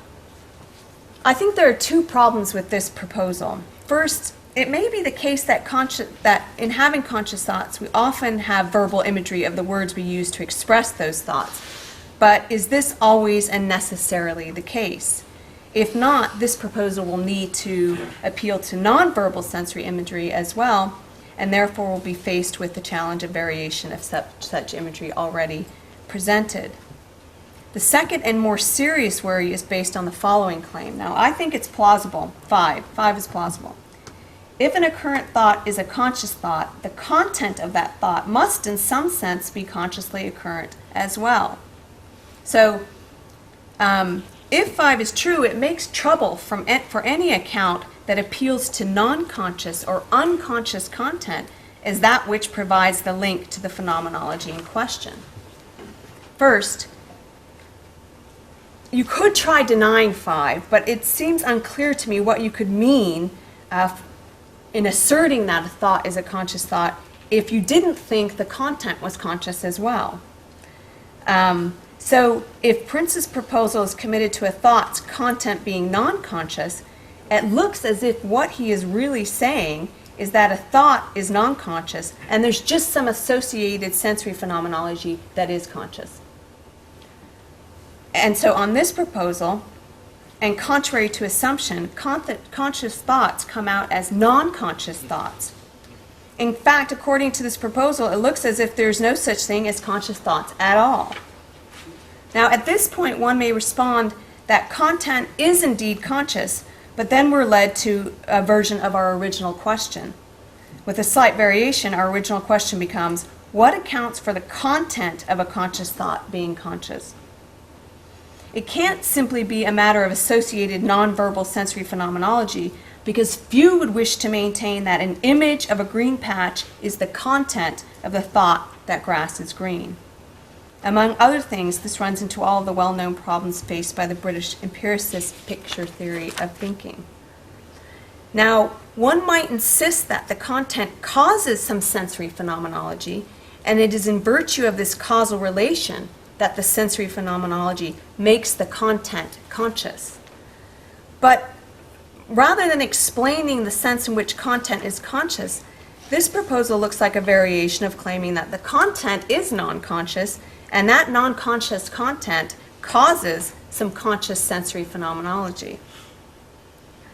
Speaker 2: I think there are two problems with this proposal. First, it may be the case that in having conscious thoughts, we often have verbal imagery of the words we use to express those thoughts. But is this always and necessarily the case? If not, this proposal will need to appeal to nonverbal sensory imagery as well, and therefore will be faced with the challenge of variation of such imagery already presented. The second and more serious worry is based on the following claim. Now, I think it's plausible. Five is plausible. If an occurrent thought is a conscious thought, the content of that thought must in some sense be consciously occurrent as well. So, if 5 is true, it makes trouble for any account that appeals to non-conscious or unconscious content as that which provides the link to the phenomenology in question. First, you could try denying 5, but it seems unclear to me what you could mean in asserting that a thought is a conscious thought if you didn't think the content was conscious as well. So if Prince's proposal is committed to a thought's content being non-conscious, it looks as if what he is really saying is that a thought is non-conscious and there's just some associated sensory phenomenology that is conscious. And so on this proposal, and contrary to assumption, conscious thoughts come out as non-conscious thoughts. In fact, according to this proposal, it looks as if there's no such thing as conscious thoughts at all. Now, at this point, one may respond that content is indeed conscious, but then we're led to a version of our original question. With a slight variation, our original question becomes, what accounts for the content of a conscious thought being conscious? It can't simply be a matter of associated nonverbal sensory phenomenology, because few would wish to maintain that an image of a green patch is the content of the thought that grass is green. Among other things, this runs into all of the well-known problems faced by the British empiricist picture theory of thinking. Now, one might insist that the content causes some sensory phenomenology, and it is in virtue of this causal relation that the sensory phenomenology makes the content conscious. But rather than explaining the sense in which content is conscious, this proposal looks like a variation of claiming that the content is non-conscious, and that non-conscious content causes some conscious sensory phenomenology.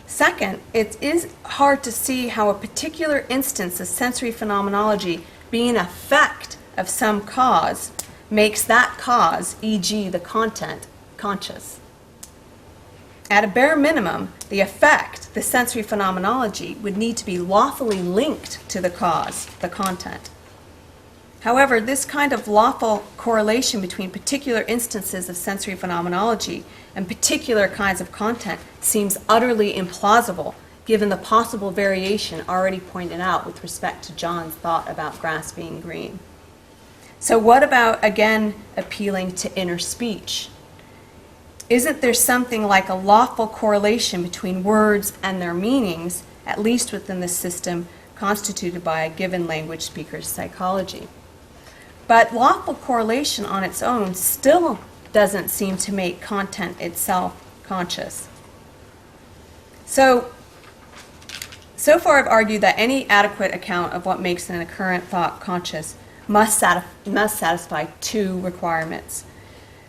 Speaker 2: Second, it is hard to see how a particular instance of sensory phenomenology being an effect of some cause makes that cause, e.g. the content, conscious. At a bare minimum, the effect, the sensory phenomenology, would need to be lawfully linked to the cause, the content. However, this kind of lawful correlation between particular instances of sensory phenomenology and particular kinds of content seems utterly implausible, given the possible variation already pointed out with respect to John's thought about grass being green. So what about, again, appealing to inner speech? Isn't there something like a lawful correlation between words and their meanings, at least within the system constituted by a given language speaker's psychology? But lawful correlation on its own still doesn't seem to make content itself conscious. So far I've argued that any adequate account of what makes an occurrent thought conscious must satisfy two requirements.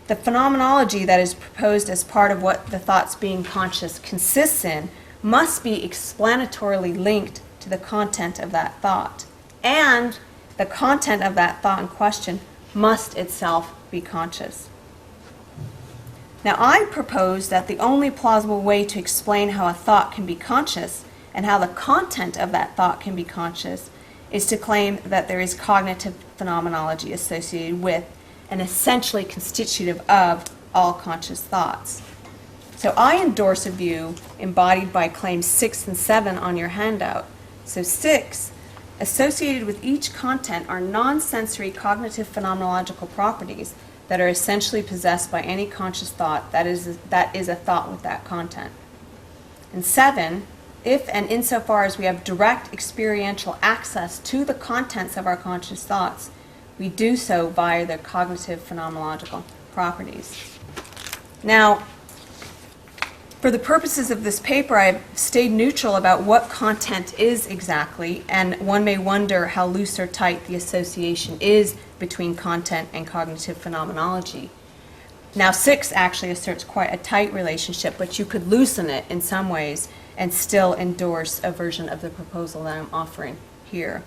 Speaker 2: The phenomenology that is proposed as part of what the thought's being conscious consists in must be explanatorily linked to the content of that thought, and the content of that thought in question must itself be conscious. Now, I propose that the only plausible way to explain how a thought can be conscious and how the content of that thought can be conscious is to claim that there is cognitive phenomenology associated with and essentially constitutive of all conscious thoughts. So I endorse a view embodied by claims 6 and 7 on your handout. So 6 Associated with each content are non-sensory cognitive phenomenological properties that are essentially possessed by any conscious thought that is a thought with that content. And 7, if and insofar as we have direct experiential access to the contents of our conscious thoughts, we do so via their cognitive phenomenological properties. Now, for the purposes of this paper, I've stayed neutral about what content is exactly, and one may wonder how loose or tight the association is between content and cognitive phenomenology. Now, 6 actually asserts quite a tight relationship, but you could loosen it in some ways and still endorse a version of the proposal that I'm offering here.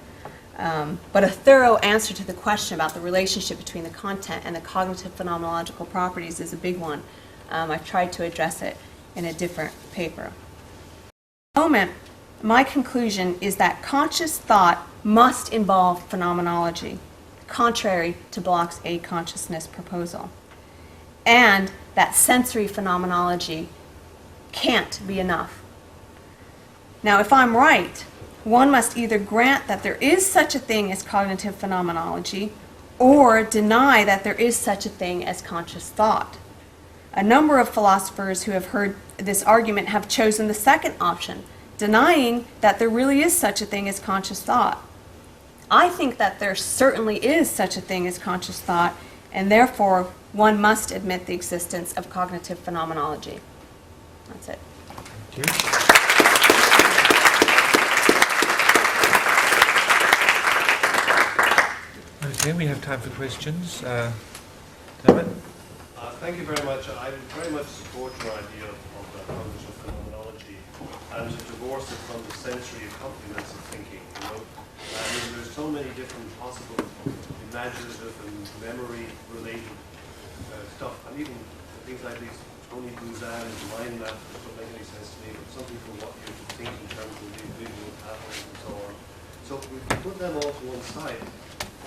Speaker 2: But a thorough answer to the question about the relationship between the content and the cognitive phenomenological properties is a big one. I've tried to address it in a different paper. At the moment, my conclusion is that conscious thought must involve phenomenology, contrary to Bloch's A consciousness proposal, and that sensory phenomenology can't be enough. Now, if I'm right, one must either grant that there is such a thing as cognitive phenomenology or deny that there is such a thing as conscious thought. A number of philosophers who have heard this argument have chosen the second option, denying that there really is such a thing as conscious thought. I think that there certainly is such a thing as conscious thought, and therefore one must admit the existence of cognitive phenomenology. That's it.
Speaker 1: Thank you. Okay, we have time for questions. David?
Speaker 3: Thank you very much. I very much support your idea of the cognitive phenomenology and to divorce it from the sensory accompaniments of thinking. You know, I mean, there's so many different possible imaginative and memory-related stuff, and even things like these Tony Buzan's mind maps that don't make any sense to me, but something for what you think in terms of the individual patterns and so on. So if we put them all to one side,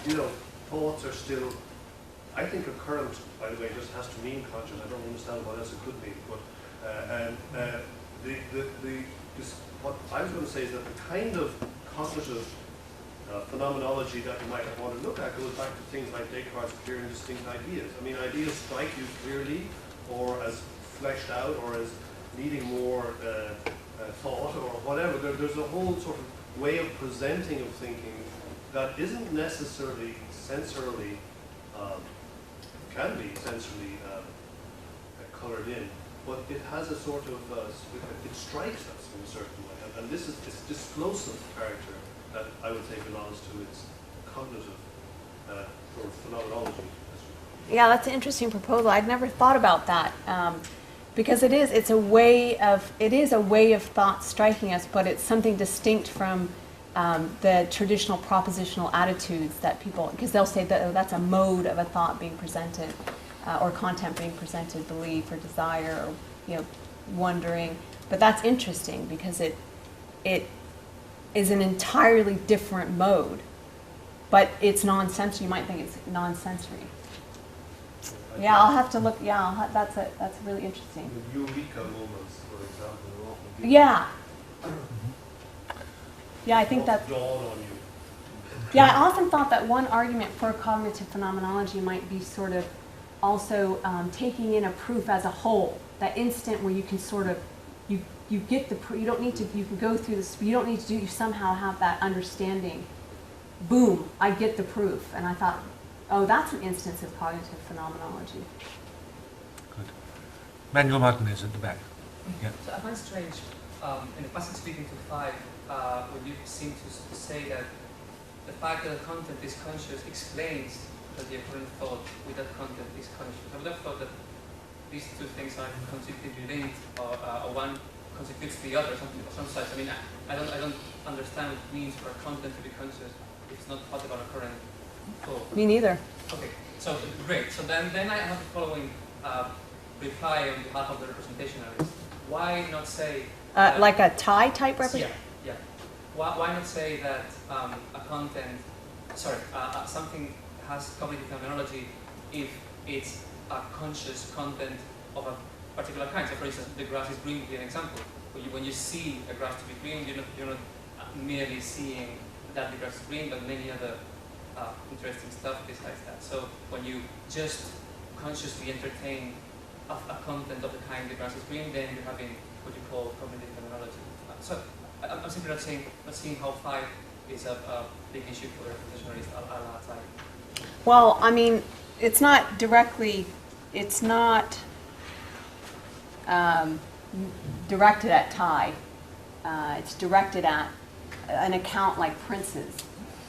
Speaker 3: you know, thoughts are still, I think, a current, by the way, just has to mean conscious. I don't understand what else it could be. But what I was going to say is that the kind of cognitive phenomenology that you might want to look at goes back to things like Descartes' clear and distinct ideas. I mean, ideas strike you clearly, or as fleshed out, or as needing more thought, or whatever. There's a whole sort of way of presenting of thinking that isn't necessarily sensorily can be sensorily colored in, but it has a sort of, it strikes us in a certain way. And this is this displosive character that I would say belongs to its cognitive or phenomenology.
Speaker 2: Yeah, that's an interesting proposal. I'd never thought about that. Because it is a way of thought striking us, but it's something distinct from the traditional propositional attitudes that people, because they'll say that that's a mode of a thought being presented, or content being presented, belief or desire, or wondering. But that's interesting because it is an entirely different mode, but it's non-sensory. You might think it's non-sensory. Yeah, I'll have to look. Yeah, that's really interesting.
Speaker 3: The eureka moments, for example.
Speaker 2: Yeah. Yeah, I think that.
Speaker 3: Dawn on you.
Speaker 2: Yeah, I often thought that one argument for cognitive phenomenology might be sort of also taking in a proof as a whole. That instant where you can sort of you get the you don't need to you can go through this. You don't need to do. You somehow have that understanding. Boom! I get the proof, and I thought, oh, that's an instance of cognitive phenomenology.
Speaker 1: Good. Manuel Martinez at the back. Yeah.
Speaker 4: So I find strange in the passage speaking to 5, when you seem to say that the fact that the content is conscious explains that the occurrent thought with that content is conscious. I would have thought that these two things are constitutively linked, or one constitutes the other, something of some size. I mean, I don't understand what it means for a content to be conscious if it's not thought about occurrent thought.
Speaker 2: Me neither.
Speaker 4: Okay, so great. So then I have the following reply on behalf of the representationalists. Why not say
Speaker 2: Like a tie type representation?
Speaker 4: Yeah. Why not say that a content, something has cognitive phenomenology if it's a conscious content of a particular kind? So, for instance, the grass is green would be an example. When you see a grass to be green, you're not merely seeing the that regards green, but many other interesting stuff besides that. So when you just consciously entertain a content of the kind the grass is green, then you're having what you call cognitive phenomenology. So I'm simply not seeing how 5 is a big issue for a positionalist a la type.
Speaker 2: Well, I mean, it's not directly, it's not directed at Ty. It's directed at an account like Prince's,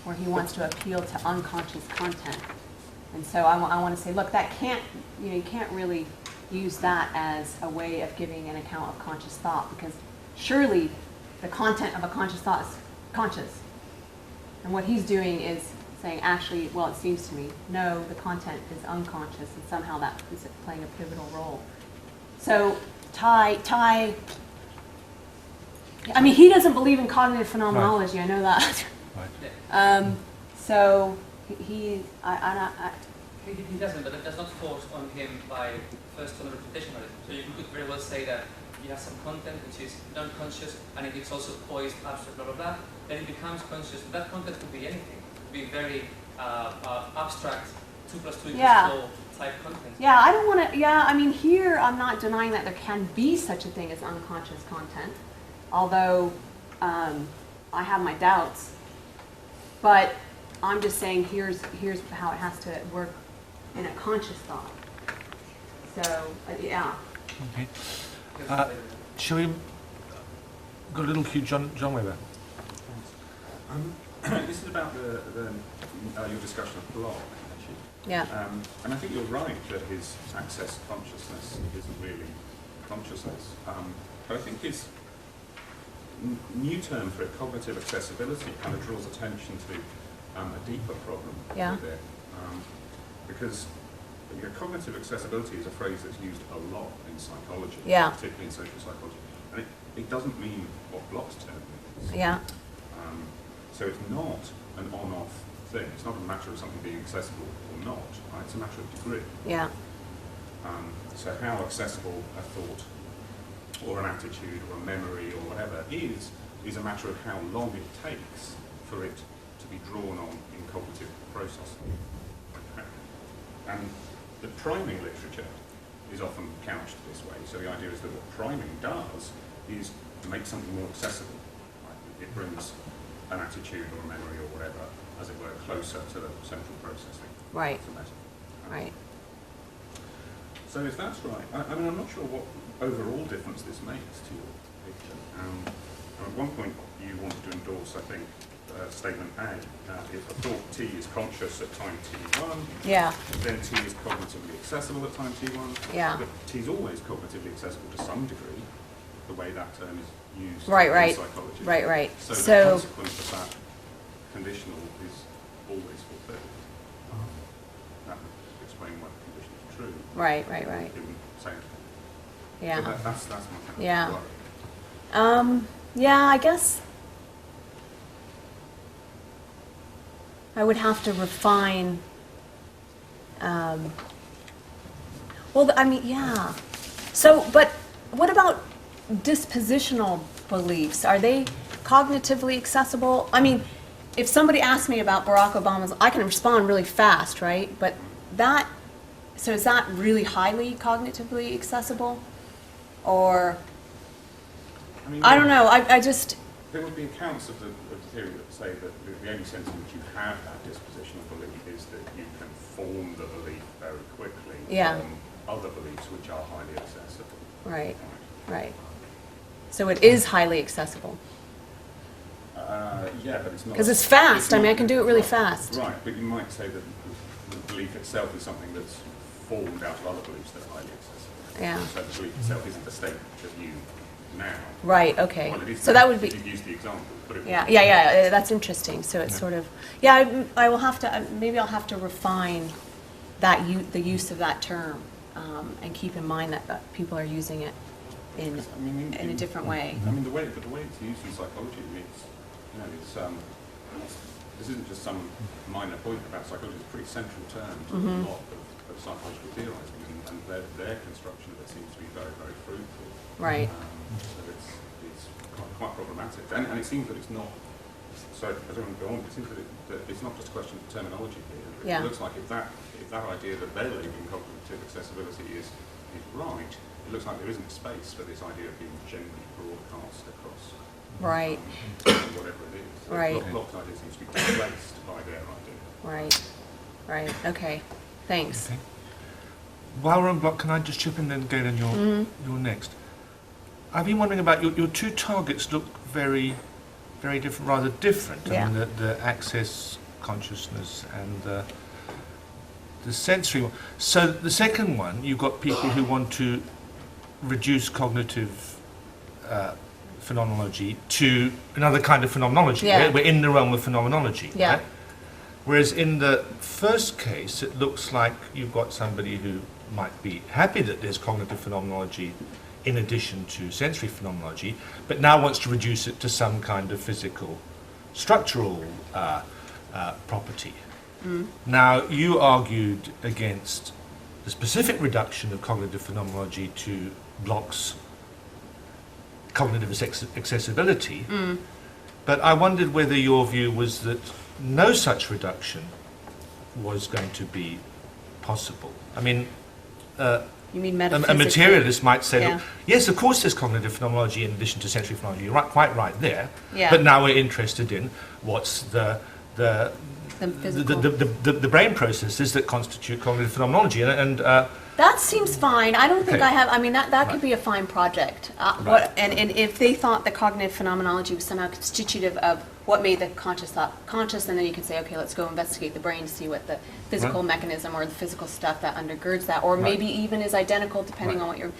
Speaker 2: where he wants to appeal to unconscious content. And so I want to say, look, that can't, you can't really use that as a way of giving an account of conscious thought, because surely the content of a conscious thought is conscious. And what he's doing is saying, actually, well, it seems to me, no, the content is unconscious, and somehow that is playing a pivotal role. So Ty, I mean, he doesn't believe in cognitive phenomenology, I know that.
Speaker 1: Right.
Speaker 2: So he
Speaker 4: doesn't, but that's not forced on him by first-order representationalism. So you could very well say that you have some content which is non-conscious, and if it's also poised, abstract, blah, blah, blah, then it becomes conscious. That content could be anything. It could be very abstract, 2 + 2 = 4 type content.
Speaker 2: Yeah, I don't want to, I mean, here I'm not denying that there can be such a thing as unconscious content, although I have my doubts. But I'm just saying here's how it has to work in a conscious thought. So, yeah.
Speaker 1: Okay. Shall we got a little cue, John Weber?
Speaker 5: This is about your discussion of block, actually.
Speaker 2: Yeah.
Speaker 5: And I think you're right that his access consciousness isn't really consciousness. But I think his new term for it, cognitive accessibility, kind of draws attention to a deeper problem with it. Because cognitive accessibility is a phrase that's used a lot in psychology, particularly in social psychology. And it doesn't mean what Bloch's term means.
Speaker 2: Yeah.
Speaker 5: So it's not an on-off thing. It's not a matter of something being accessible or not. Right? It's a matter of degree.
Speaker 2: Yeah.
Speaker 5: So how accessible a thought or an attitude or a memory or whatever is a matter of how long it takes for it to be drawn on in cognitive processing. And the priming literature is often couched this way. So the idea is that what priming does is to make something more accessible. Right? It brings an attitude or a memory or whatever, as it were, closer to the central processing.
Speaker 2: Right.
Speaker 5: Of the meta.
Speaker 2: Right.
Speaker 5: So if that's right, I mean, I'm not sure what overall difference this makes to your picture. At one point, you wanted to endorse, I think, statement A. If a thought T is conscious at time T1, then T is cognitively accessible at time T1.
Speaker 2: Yeah.
Speaker 5: But T is always cognitively accessible to some degree, the way that term is used
Speaker 2: Right,
Speaker 5: in
Speaker 2: right.
Speaker 5: psychology.
Speaker 2: Right.
Speaker 5: So the consequence of that conditional is always fulfilled. That would explain why the condition is true.
Speaker 2: Right.
Speaker 5: It wouldn't say anything.
Speaker 2: Yeah.
Speaker 5: So that's my kind of
Speaker 2: Yeah.
Speaker 5: worry.
Speaker 2: Yeah, I guess I would have to refine. Well, I mean, yeah. So, but what about dispositional beliefs? Are they cognitively accessible? I mean, if somebody asks me about Barack Obama's, I can respond really fast, right? But so is that really highly cognitively accessible? Or,
Speaker 5: mean,
Speaker 2: I don't know, I just...
Speaker 5: There would be accounts of the theory that say that the only sense in which you have that dispositional belief is that you can form the belief very quickly from other beliefs which are highly accessible.
Speaker 2: Right. So it is highly accessible.
Speaker 5: Yeah, but it's not...
Speaker 2: Because it's fast. I mean, I can do it really fast.
Speaker 5: Right, but you might say that the belief itself is something that's formed out of other beliefs that are highly accessible.
Speaker 2: Yeah.
Speaker 5: So the belief itself isn't the state that you now.
Speaker 2: Right, okay.
Speaker 5: Well, it is
Speaker 2: So
Speaker 5: now,
Speaker 2: that would be...
Speaker 5: if you use the example. But it
Speaker 2: Yeah, that's interesting. So it's sort of... Yeah, I will have to... Maybe I'll have to refine the use of that term and keep in mind that people are using it in a different way.
Speaker 5: I mean, the way it's used in psychology, this isn't just some minor point about psychology. It's a pretty central term to a lot of psychological theorizing, and their construction of it seems to be very, very fruitful.
Speaker 2: Right.
Speaker 5: So it's quite problematic, and it seems that it's not So I don't want to go on. It seems that it's not just a question of terminology here.
Speaker 2: Yeah.
Speaker 5: It looks like if that idea that they're leaving cognitive accessibility is right, it looks like there isn't space for this idea of being generally broadcast across
Speaker 2: Right.
Speaker 5: whatever it is.
Speaker 2: Right.
Speaker 5: Locke's idea seems to be replaced by their idea.
Speaker 2: Right. Right. Okay. Thanks.
Speaker 1: Okay. While we're on block, can I just chip in then, Galen, you're next. I've been wondering about your two targets look very, very different, rather different.
Speaker 2: Yeah.
Speaker 1: I mean, the access consciousness and the sensory one. So the second one, you've got people who want to reduce cognitive phenomenology to another kind of phenomenology.
Speaker 2: Yeah.
Speaker 1: We're in the realm of phenomenology.
Speaker 2: Yeah.
Speaker 1: Right? Whereas in the first case, it looks like you've got somebody who might be happy that there's cognitive phenomenology in addition to sensory phenomenology, but now wants to reduce it to some kind of physical, structural property. Now, you argued against the specific reduction of cognitive phenomenology to Bloch's cognitive accessibility, but I wondered whether your view was that no such reduction was going to be possible. I mean,
Speaker 2: You mean
Speaker 1: a
Speaker 2: metaphysically?
Speaker 1: materialist might say,
Speaker 2: Yeah.
Speaker 1: look, yes, of course there's cognitive phenomenology in addition to sensory phenomenology. You're quite right there.
Speaker 2: Yeah.
Speaker 1: But now we're interested in what's the
Speaker 2: physical.
Speaker 1: the brain processes that constitute cognitive phenomenology. And
Speaker 2: That seems fine. I don't think
Speaker 1: Okay.
Speaker 2: I have. I mean, that
Speaker 1: Right.
Speaker 2: could be a fine project.
Speaker 1: Right.
Speaker 2: And if they thought the cognitive phenomenology was somehow constitutive of what made the conscious thought conscious, and then you could say, okay, let's go investigate the brain to see what the physical
Speaker 1: Right.
Speaker 2: mechanism or the physical stuff that undergirds that, or
Speaker 1: Right.
Speaker 2: maybe even is identical depending
Speaker 1: Right.
Speaker 2: on what you're.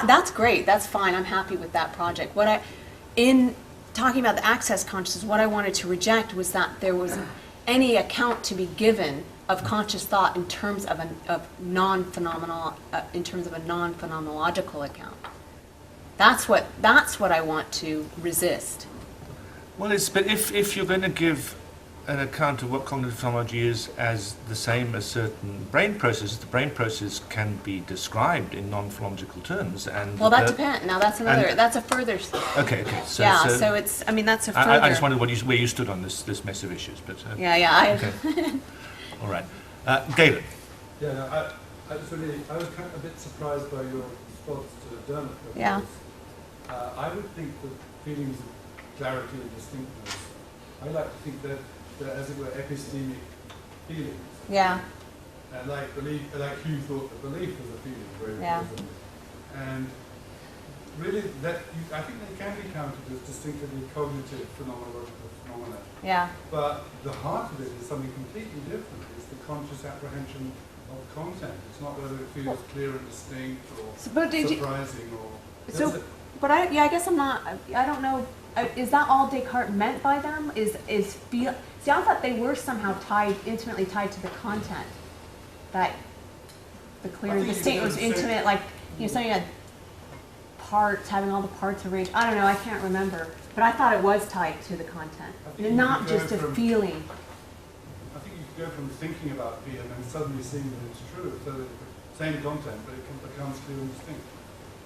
Speaker 2: That's great. That's fine. I'm happy with that project. In talking about the access consciousness, what I wanted to reject was that there was any account to be given of conscious thought in terms of non-phenomenal, in terms of a non-phenomenological account. That's what I want to resist.
Speaker 1: well, but if you're going to give an account of what cognitive phenomenology is as the same as certain brain processes, the brain process can be described in non-phenomenological terms. And
Speaker 2: Well, that depends. Now that's a further.
Speaker 1: Okay. So,
Speaker 2: Yeah. So it's. I mean, that's a further.
Speaker 1: I just wondered where you stood on this mess of issues. But
Speaker 2: Yeah.
Speaker 1: okay. All right, Galen.
Speaker 6: Yeah, no, I was kind of a bit surprised by your response to Dermot.
Speaker 2: Yeah.
Speaker 6: I would think that feelings of clarity and distinctness, I like to think that they're, as it were, epistemic feelings.
Speaker 2: Yeah.
Speaker 6: And like Hugh thought that belief was a feeling very
Speaker 2: Yeah.
Speaker 6: important. And really, I think they can be counted as distinctively cognitive phenomena.
Speaker 2: Yeah.
Speaker 6: But the heart of it is something completely different. It's the conscious apprehension of content. It's not whether it feels clear and distinct or
Speaker 2: But did you?
Speaker 6: surprising or...
Speaker 2: So, but I guess I'm not. I don't know. Is that all Descartes meant by them? Is feel? See, I thought they were somehow intimately tied to the content. That the clear
Speaker 6: I
Speaker 2: and
Speaker 6: think
Speaker 2: distinct
Speaker 6: you
Speaker 2: was
Speaker 6: could say-
Speaker 2: intimate, like something had parts, having all the parts arranged. I don't know. I can't remember. But I thought it was tied to the content,
Speaker 6: I think you
Speaker 2: not
Speaker 6: could go
Speaker 2: just a
Speaker 6: from-
Speaker 2: feeling.
Speaker 6: I think you could go from thinking about P and then suddenly seeing that it's true, so that the same content, but it becomes clear and distinct.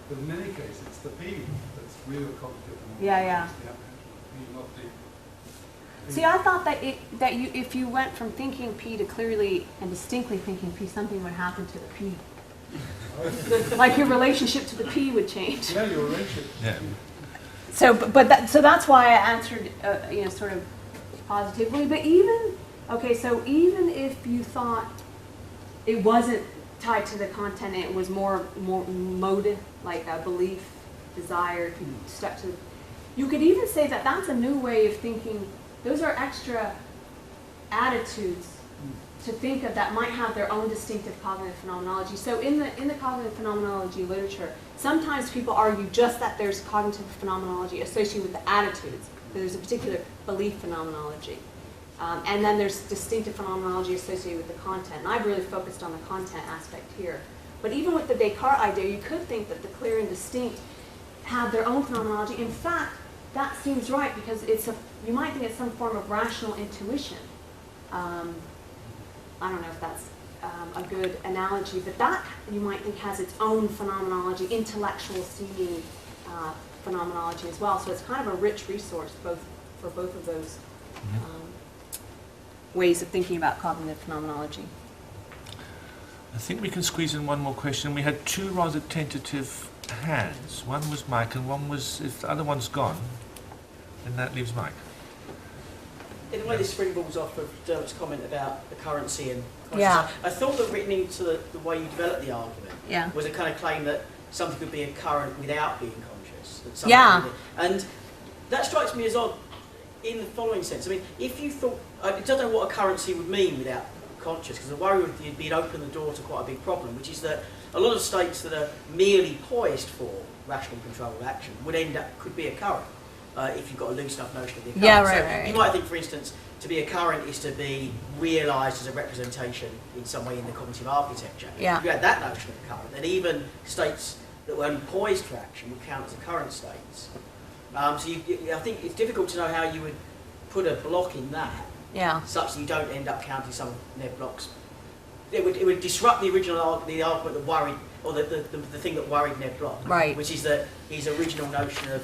Speaker 6: But in any case, it's the P that's real cognitive.
Speaker 2: Yeah.
Speaker 6: It's the apprehension of P, not the...
Speaker 2: See, I thought that if you went from thinking P to clearly and distinctly thinking P, something would happen to the P. Like your relationship to the P would change.
Speaker 6: Yeah, your relationship.
Speaker 1: Yeah.
Speaker 2: So that's why I answered, sort of positively. But even if you thought it wasn't tied to the content, it was more motive, like a belief, desire, stuck to. You could even say that that's a new way of thinking. Those are extra attitudes to think of that might have their own distinctive cognitive phenomenology. So in the cognitive phenomenology literature, sometimes people argue just that there's cognitive phenomenology associated with the attitudes. So there's a particular belief phenomenology. And then there's distinctive phenomenology associated with the content. And I've really focused on the content aspect here. But even with the Descartes idea, you could think that the clear and distinct have their own phenomenology. In fact, that seems right because you might think it's some form of rational intuition. I don't know if that's a good analogy, but that you might think has its own phenomenology, intellectual seeing phenomenology as well. So it's kind of a rich resource, both for both of those ways of thinking about cognitive phenomenology.
Speaker 1: I think we can squeeze in one more question. We had two rather tentative hands. One was Mike and one was, if the other one's gone, then that leaves Mike.
Speaker 7: In a way, this springballs off of Dermot's comment about the currency and consciousness.
Speaker 2: Yeah.
Speaker 7: I thought that written into the way you developed the argument
Speaker 2: Yeah.
Speaker 7: was a kind of claim that something could be a current without being conscious. That something
Speaker 2: Yeah.
Speaker 7: and that strikes me as odd in the following sense. I mean, if you thought, I don't know what a currency would mean without conscious, because the worry would be it open the door to quite a big problem, which is that a lot of states that are merely poised for rational control of action could be a current. If you've got a loose enough notion of the current.
Speaker 2: Yeah, right,
Speaker 7: so
Speaker 2: right.
Speaker 7: You might think, for instance, to be a current is to be realised as a representation in some way in the cognitive architecture.
Speaker 2: Yeah.
Speaker 7: If you had that notion of current, then even states that were only poised for action would count as current states. So I think it's difficult to know how you would put a block in that
Speaker 2: Yeah.
Speaker 7: such that you don't end up counting some Neb blocks. It would disrupt the argument that worried, or the thing that worried Neb Block,
Speaker 2: Right.
Speaker 7: which is that his original notion of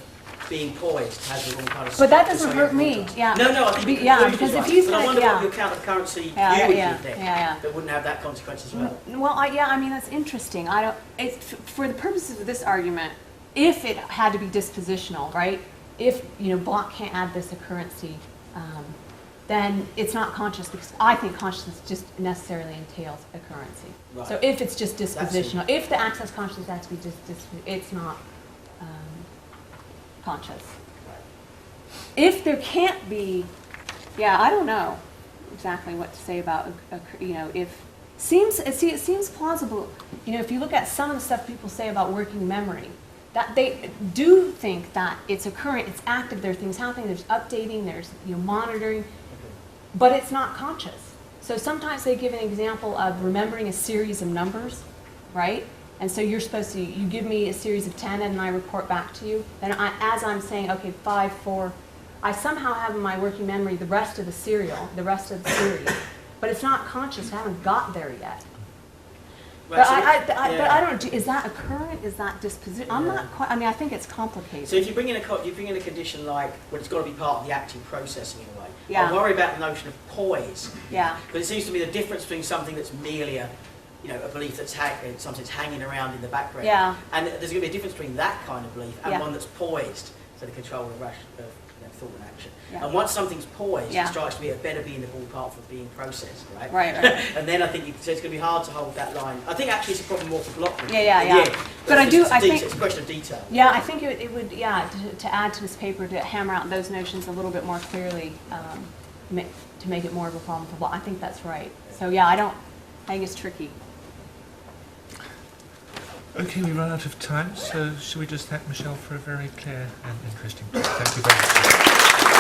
Speaker 7: being poised has the wrong kind of.
Speaker 2: But that
Speaker 7: structure,
Speaker 2: doesn't
Speaker 7: so
Speaker 2: hurt
Speaker 7: you
Speaker 2: me.
Speaker 7: want to-
Speaker 2: Yeah.
Speaker 7: No, I think
Speaker 2: Be-
Speaker 7: the
Speaker 2: yeah,
Speaker 7: conclusion
Speaker 2: because
Speaker 7: is
Speaker 2: if
Speaker 7: right.
Speaker 2: he's
Speaker 7: But I
Speaker 2: gonna-
Speaker 7: wonder
Speaker 2: yeah.
Speaker 7: what your count of currency
Speaker 2: Yeah,
Speaker 7: you would
Speaker 2: yeah,
Speaker 7: give then
Speaker 2: yeah.
Speaker 7: that wouldn't have that consequence as well.
Speaker 2: Well, I mean, that's interesting. I don't. For the purposes of this argument, if it had to be dispositional, right? If Block can't add this occurrency, then it's not conscious, because I think consciousness just necessarily entails occurrency.
Speaker 7: Right.
Speaker 2: So if it's just
Speaker 7: That's
Speaker 2: dispositional, if the access consciousness has to be it's not conscious. If there can't be, I don't know exactly what to say about, it seems plausible, if you look at some of the stuff people say about working memory, that they do think that it's occurring, it's active, there are things happening, there's updating, there's monitoring, but it's not conscious. So sometimes they give an example of remembering a series of numbers, right? And so you're supposed to, you give me a series of 10 and I report back to you. Then as I'm saying, okay, 5, 4, I somehow have in my working memory the rest of the series, but it's not conscious, I haven't got there yet.
Speaker 7: Right,
Speaker 2: But
Speaker 7: so
Speaker 2: but I don't, is that occurrent, is that disposition? I'm not quite, I think it's complicated.
Speaker 7: So if you bring in a condition like, well, it's got to be part of the active processing in a way.
Speaker 2: Yeah.
Speaker 7: I worry about the notion of poise.
Speaker 2: Yeah.
Speaker 7: But it seems to me the difference between something that's merely a belief that's something's hanging around in the background.
Speaker 2: Yeah.
Speaker 7: And there's going to be a difference between that kind of belief and
Speaker 2: Yeah.
Speaker 7: one that's poised to the control of thought and action.
Speaker 2: Yeah.
Speaker 7: And once something's poised,
Speaker 2: Yeah.
Speaker 7: it strikes me it better be in the ballpark for being processed, right?
Speaker 2: Right.
Speaker 7: And then I think so it's going to be hard to hold that line. I think actually it's a problem more for Block.
Speaker 2: Yeah. But I do, I think.
Speaker 7: It's a question of detail.
Speaker 2: Yeah, I think it would, to add to this paper, to hammer out those notions a little bit more clearly, to make it more of a problem for Block. I think that's right. So I think it's tricky.
Speaker 1: Okay, we run out of time, so should we just thank Michelle for a very clear and interesting talk? Thank you very much.